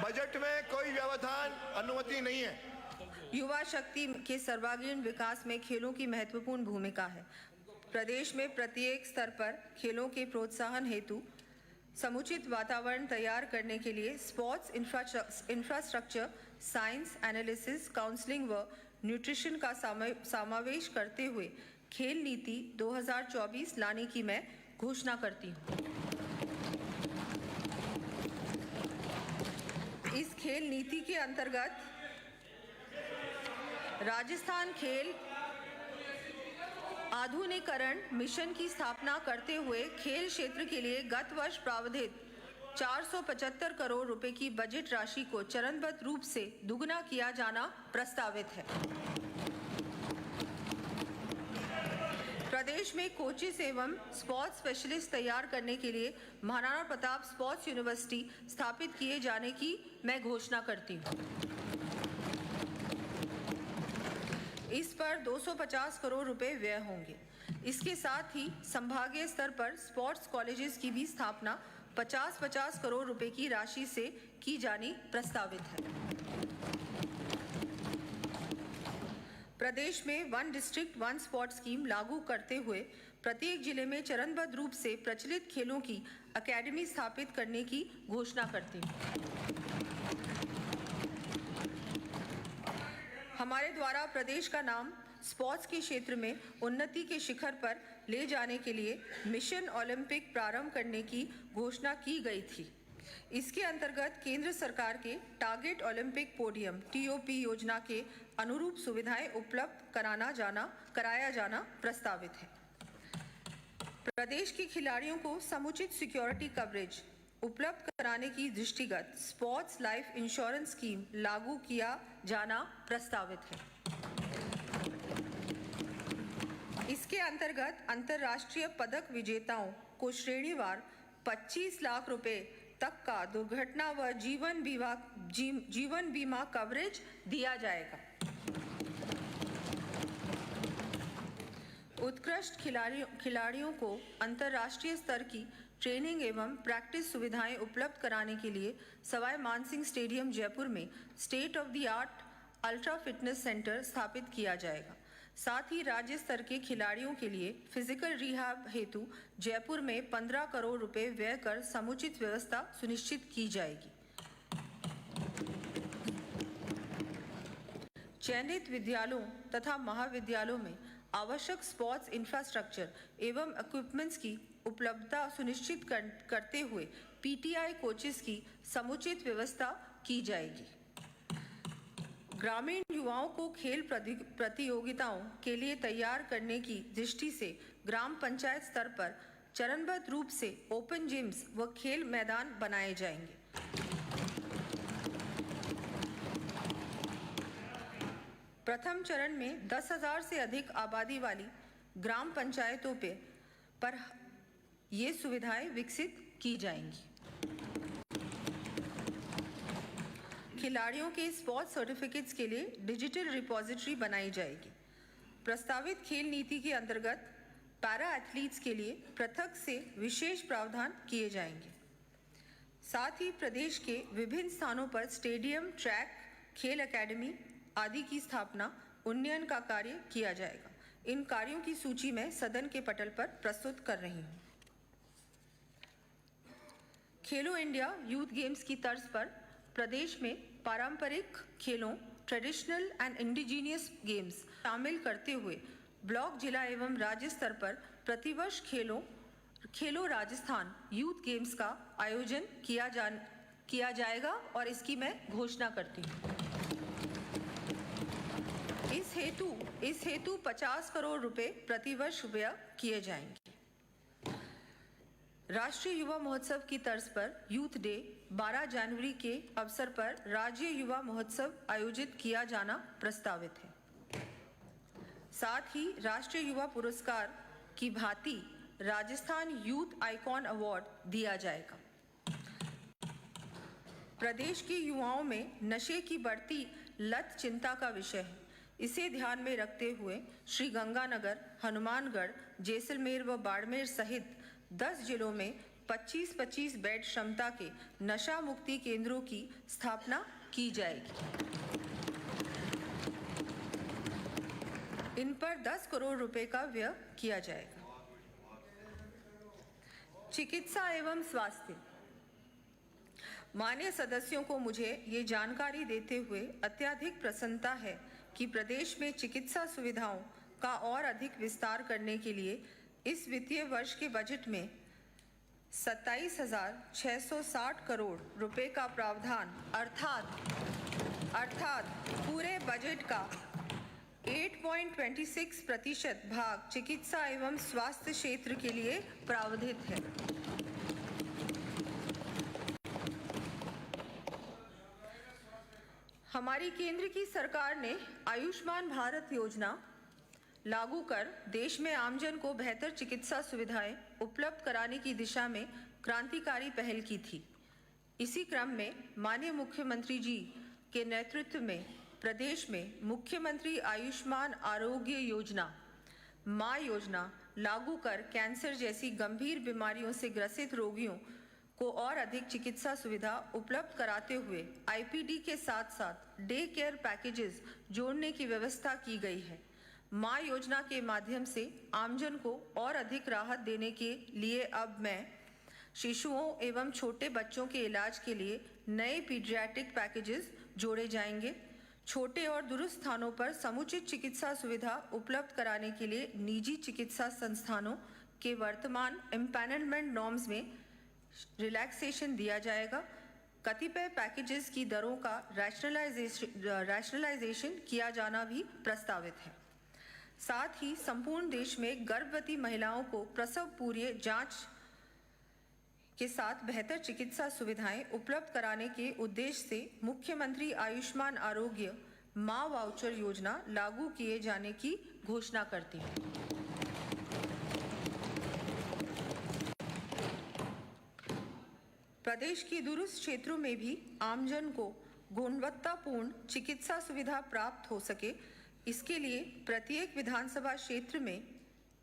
बजट में कोई व्यवधान अनुमति नहीं है। युवा शक्ति के सर्वांगीण विकास में खेलों की महत्वपूर्ण भूमिका है। प्रदेश में प्रत्येक स्तर पर खेलों के प्रोत्साहन हेतु समुचित वातावरण तैयार करने के लिए sports infrastructure, science analysis, counselling व न्यूट्रिशन का समावेश करते हुए खेल नीति 2024 लाने की मैं घोषणा करती हूँ। इस खेल नीति के अंतर्गत राजस्थान खेल आधुनिकीकरण मिशन की स्थापना करते हुए खेल क्षेत्र के लिए गत वर्ष प्रावधानित 475 करोड़ रुपए की बजट राशि को चरणबद्ध रूप से दुगना किया जाना प्रस्तावित है। प्रदेश में कोचेस एवं स्पोर्ट्स स्पेशलिस्ट तैयार करने के लिए महाराणा प्रताप स्पोर्ट्स यूनिवर्सिटी स्थापित किए जाने की मैं घोषणा करती हूँ। इस पर 250 करोड़ रुपए व्यय होंगे। इसके साथ ही संभागीय स्तर पर स्पोर्ट्स कॉलेजेस की भी स्थापना 50-50 करोड़ रुपए की राशि से की जानी प्रस्तावित है। प्रदेश में one district one sports scheme लागू करते हुए प्रत्येक जिले में चरणबद्ध रूप से प्रचलित खेलों की अकेडमी स्थापित करने की घोषणा करती हूँ। हमारे द्वारा प्रदेश का नाम स्पोर्ट्स के क्षेत्र में उन्नति के शिखर पर ले जाने के लिए मिशन ओलंपिक प्रारंभ करने की घोषणा की गई थी। इसके अंतर्गत केंद्र सरकार के टारगेट ओलंपिक पोडियम (TOP) योजना के अनुरूप सुविधाएं उपलब्ध कराया जाना प्रस्तावित है। प्रदेश के खिलाड़ियों को समुचित सिक्योरिटी कवरेज उपलब्ध कराने की दृष्टिगत स्पोर्ट्स लाइफ इंश्योरेंस स्कीम लागू किया जाना प्रस्तावित है। इसके अंतर्गत अंतर्राष्ट्रीय पदक विजेताओं को श्रेणीवार 25 लाख रुपए तक का दुर्घटना व जीवन बीमा कवरेज दिया जाएगा। उत्कृष्ट खिलाड़ियों को अंतर्राष्ट्रीय स्तर की ट्रेनिंग एवं प्रैक्टिस सुविधाएं उपलब्ध कराने के लिए सवाई मानसिंह स्टेडियम जयपुर में state of the art ultra fitness centre स्थापित किया जाएगा। साथ ही राज्य स्तर के खिलाड़ियों के लिए फिजिकल रिहैब हेतु जयपुर में 15 करोड़ रुपए व्यय कर समुचित व्यवस्था सुनिश्चित की जाएगी। चयनित विद्यालयों तथा महाविद्यालयों में आवश्यक स्पोर्ट्स इंफ्रास्ट्रक्चर एवं इक्विपमेंट्स की उपलब्धता सुनिश्चित करते हुए पीटीआई कोचेस की समुचित व्यवस्था की जाएगी। ग्रामीण युवाओं को खेल प्रतियोगिताओं के लिए तैयार करने की दृष्टि से ग्राम पंचायत स्तर पर चरणबद्ध रूप से ओपन जिम्स व खेल मैदान बनाए जाएंगे। प्रथम चरण में 10,000 से अधिक आबादी वाली ग्राम पंचायतों पर ये सुविधाएं विकसित की जाएंगी। खिलाड़ियों के स्पोर्ट्स सर्टिफिकेट्स के लिए डिजिटल रिपॉजिटरी बनाई जाएगी। प्रस्तावित खेल नीति के अंतर्गत पैरा एथलीट्स के लिए पृथक से विशेष प्रावधान किए जाएंगे। साथ ही प्रदेश के विभिन्न स्थानों पर स्टेडियम, ट्रैक, खेल एकेडमी आदि की स्थापना, उन्नयन का कार्य किया जाएगा। इन कार्यों की सूची मैं सदन के पटल पर प्रस्तुत कर रही हूँ। खेलो इंडिया यूथ गेम्स की तर्ज पर प्रदेश में पारंपरिक खेलों ट्रेडिशनल एंड इंडिजीनियस गेम्स शामिल करते हुए ब्लॉक, जिला एवं राज्य स्तर पर प्रतिवर्ष खेलो राजस्थान यूथ गेम्स का आयोजन किया जाएगा और इसकी मैं घोषणा करती हूँ। इस हेतु 50 करोड़ रुपए प्रतिवर्ष व्यय किए जाएंगे। राष्ट्रीय युवा महोत्सव की तर्ज पर यूथ डे 12 जनवरी के अवसर पर राज्य युवा महोत्सव आयोजित किया जाना प्रस्तावित है। साथ ही राष्ट्रीय युवा पुरस्कार की भांति राजस्थान यूथ आइकॉन अवार्ड दिया जाएगा। प्रदेश के युवाओं में नशे की बढ़ती लत चिंता का विषय है। इसे ध्यान में रखते हुए श्री गंगानगर, हनुमानगढ़, जैसलमेर व बाड़मेर सहित 10 जिलों में 25-25 बेड क्षमता के नशा मुक्ति केंद्रों की स्थापना की जाएगी। इन पर 10 करोड़ रुपए का व्यय किया जाएगा। चिकित्सा एवं स्वास्थ्य। मान्य सदस्यों को मुझे ये जानकारी देते हुए अत्यधिक प्रसन्नता है कि प्रदेश में चिकित्सा सुविधाओं का और अधिक विस्तार करने के लिए इस वित्तीय वर्ष के बजट में 27,660 करोड़ रुपए का प्रावधान अर्थात पूरे बजट का 8.26% भाग चिकित्सा एवं स्वास्थ्य क्षेत्र के लिए प्रावधानित है। हमारी केंद्र की सरकार ने आयुष्मान भारत योजना लागू कर देश में आमजन को बेहतर चिकित्सा सुविधाएं उपलब्ध कराने की दिशा में क्रांतिकारी पहल की थी। इसी क्रम में माननीय मुख्यमंत्री जी के नेतृत्व में प्रदेश में मुख्यमंत्री आयुष्मान आरोग्य योजना मां योजना लागू कर कैंसर जैसी गंभीर बीमारियों से ग्रसित रोगियों को और अधिक चिकित्सा सुविधा उपलब्ध कराते हुए आईपीडी के साथ साथ डे केयर पैकेजेस जोड़ने की व्यवस्था की गई है। मां योजना के माध्यम से आमजन को और अधिक राहत देने के लिए अब मैं शिशुओं एवं छोटे बच्चों के इलाज के लिए नए पीडियाट्रिक पैकेजेस जोड़े जाएंगे। छोटे और दूरस्थ स्थानों पर समुचित चिकित्सा सुविधा उपलब्ध कराने के लिए निजी चिकित्सा संस्थानों के वर्तमान एम्पैनलमेंट नॉर्म्स में रिलैक्सेशन दिया जाएगा। कतिपय पैकेजेस की दरों का रैशनलाइजेशन किया जाना भी प्रस्तावित है। साथ ही संपूर्ण देश में गर्भवती महिलाओं को प्रसव पूर्व जांच के साथ बेहतर चिकित्सा सुविधाएं उपलब्ध कराने के उद्देश्य से मुख्यमंत्री आयुष्मान आरोग्य मां वाउचर योजना लागू किए जाने की घोषणा करती है। प्रदेश के दूरस्थ क्षेत्रों में भी आमजन को गुणवत्तापूर्ण चिकित्सा सुविधा प्राप्त हो सके, इसके लिए प्रत्येक विधानसभा क्षेत्र में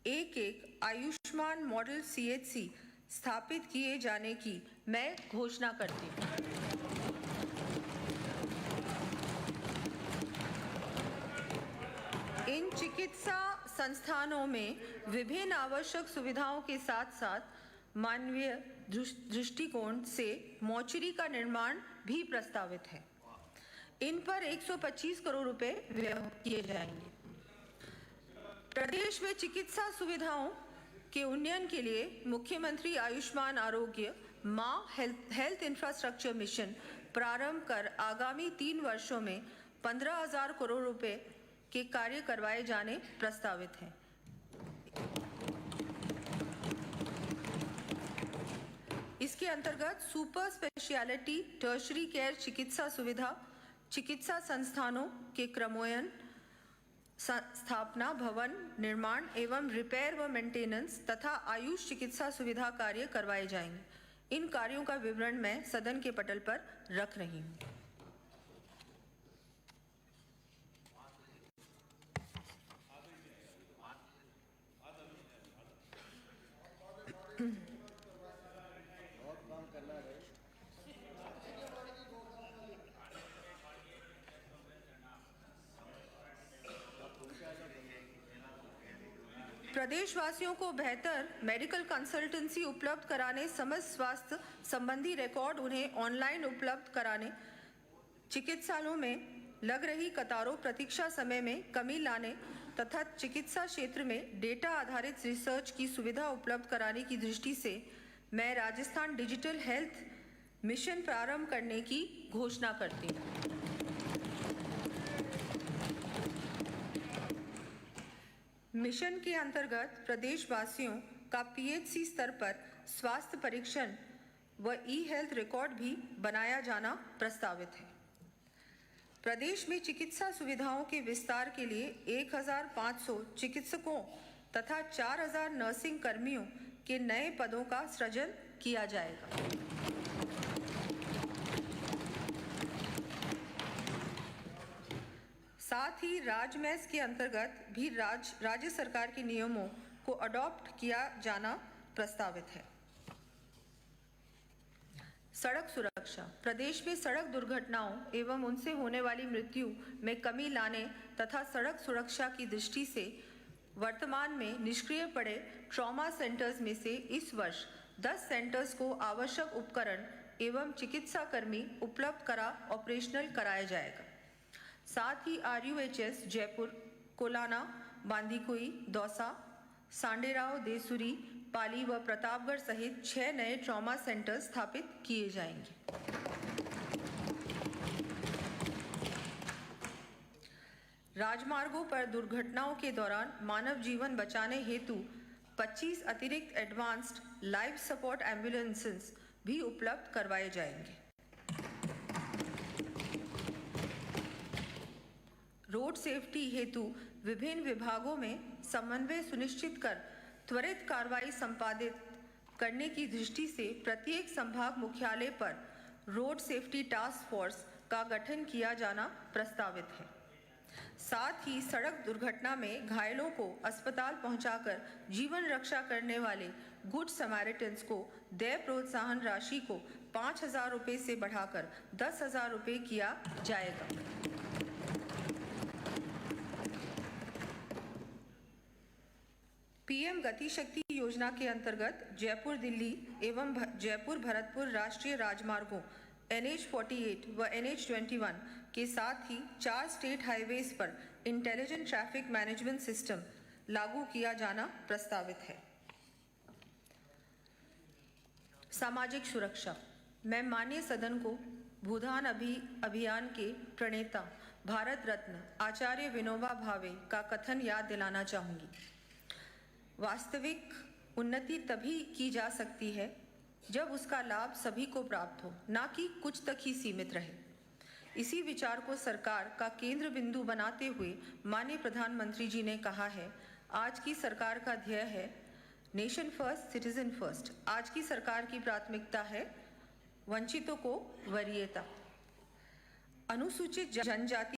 एक आयुष्मान मॉडल सीएचसी स्थापित किए जाने की मैं घोषणा करती हूँ। इन चिकित्सा संस्थानों में विभिन्न आवश्यक सुविधाओं के साथ साथ मानवीय दृष्टिकोण से मोर्चरी का निर्माण भी प्रस्तावित है। इन पर 125 करोड़ रुपए व्यय किए जाएंगे। प्रदेश में चिकित्सा सुविधाओं के उन्नयन के लिए मुख्यमंत्री आयुष्मान आरोग्य मां हेल्थ इंफ्रास्ट्रक्चर मिशन प्रारंभ कर आगामी 3 वर्षों में 15,000 करोड़ रुपए के कार्य करवाए जाने प्रस्तावित हैं। इसके अंतर्गत सुपर स्पेशलिटी टर्शरी केयर चिकित्सा सुविधा, चिकित्सा संस्थानों के क्रमोन्नयन, स्थापना, भवन निर्माण एवं रिपेयर व मेंटेनेंस तथा आयुष चिकित्सा सुविधा कार्य करवाए जाएंगे। इन कार्यों का विवरण मैं सदन के पटल पर रख रही हूँ। प्रदेशवासियों को बेहतर मेडिकल कंसल्टेंसी उपलब्ध कराने, समस्त स्वास्थ्य संबंधी रिकॉर्ड उन्हें ऑनलाइन उपलब्ध कराने, चिकित्सालयों में लग रही कतारों प्रतीक्षा समय में कमी लाने तथा चिकित्सा क्षेत्र में डेटा आधारित रिसर्च की सुविधा उपलब्ध कराने की दृष्टि से मैं राजस्थान डिजिटल हेल्थ मिशन प्रारंभ करने की घोषणा करती हूँ। मिशन के अंतर्गत प्रदेशवासियों का पीएचसी स्तर पर स्वास्थ्य परीक्षण व ई हेल्थ रिकॉर्ड भी बनाया जाना प्रस्तावित है। प्रदेश में चिकित्सा सुविधाओं के विस्तार के लिए 1,500 चिकित्सकों तथा 4,000 नर्सिंग कर्मियों के नए पदों का सृजन किया जाएगा। साथ ही राजमैस के अंतर्गत भी राज्य सरकार के नियमों को अडॉप्ट किया जाना प्रस्तावित है। सड़क सुरक्षा। प्रदेश में सड़क दुर्घटनाओं एवं उनसे होने वाली मृत्यु में कमी लाने तथा सड़क सुरक्षा की दृष्टि से वर्तमान में निष्क्रिय पड़े ट्रॉमा सेंटर्स में से इस वर्ष 10 सेंटर्स को आवश्यक उपकरण एवं चिकित्सा कर्मी उपलब्ध करा ऑपरेशनल कराया जाएगा। साथ ही RUHS जयपुर, कोलाना, बांदीकुई, दौसा, सांडेराव, देसुरी, पाली व प्रतापगढ़ सहित 6 नए ट्रॉमा सेंटर स्थापित किए जाएंगे। राजमार्गों पर दुर्घटनाओं के दौरान मानव जीवन बचाने हेतु 25 अतिरिक्त एडवांस्ड लाइफ सपोर्ट एम्बुलेंसेस भी उपलब्ध करवाए जाएंगे। रोड सेफ्टी हेतु विभिन्न विभागों में समन्वय सुनिश्चित कर त्वरित कार्रवाई संपादित करने की दृष्टि से प्रत्येक संभाग मुख्यालय पर रोड सेफ्टी टास्क फोर्स का गठन किया जाना प्रस्तावित है। साथ ही सड़क दुर्घटना में घायलों को अस्पताल पहुंचाकर जीवन रक्षा करने वाले गुड समैरिटन्स को देय प्रोत्साहन राशि को 5,000 रुपये से बढ़ाकर 10,000 रुपये किया जाएगा। PM गति शक्ति योजना के अंतर्गत जयपुर दिल्ली एवं जयपुर भरतपुर राष्ट्रीय राजमार्गों NH48 व NH21 के साथ ही 4 स्टेट हाईवेज पर इंटेलिजेंट ट्रैफिक मैनेजमेंट सिस्टम लागू किया जाना प्रस्तावित है। सामाजिक सुरक्षा। मैं माननीय सदन को भूदान अभियान के प्रणेता भारत रत्न आचार्य विनोबा भावे का कथन याद दिलाना चाहूंगी। वास्तविक उन्नति तभी की जा सकती है जब उसका लाभ सभी को प्राप्त हो, ना कि कुछ तक ही सीमित रहे। इसी विचार को सरकार का केंद्र बिंदु बनाते हुए माननीय प्रधानमंत्री जी ने कहा है, आज की सरकार का ध्येय है नेशन फर्स्ट, सिटीजन फर्स्ट। आज की सरकार की प्राथमिकता है वंचितों को वरीयता। अनुसूचित जनजाति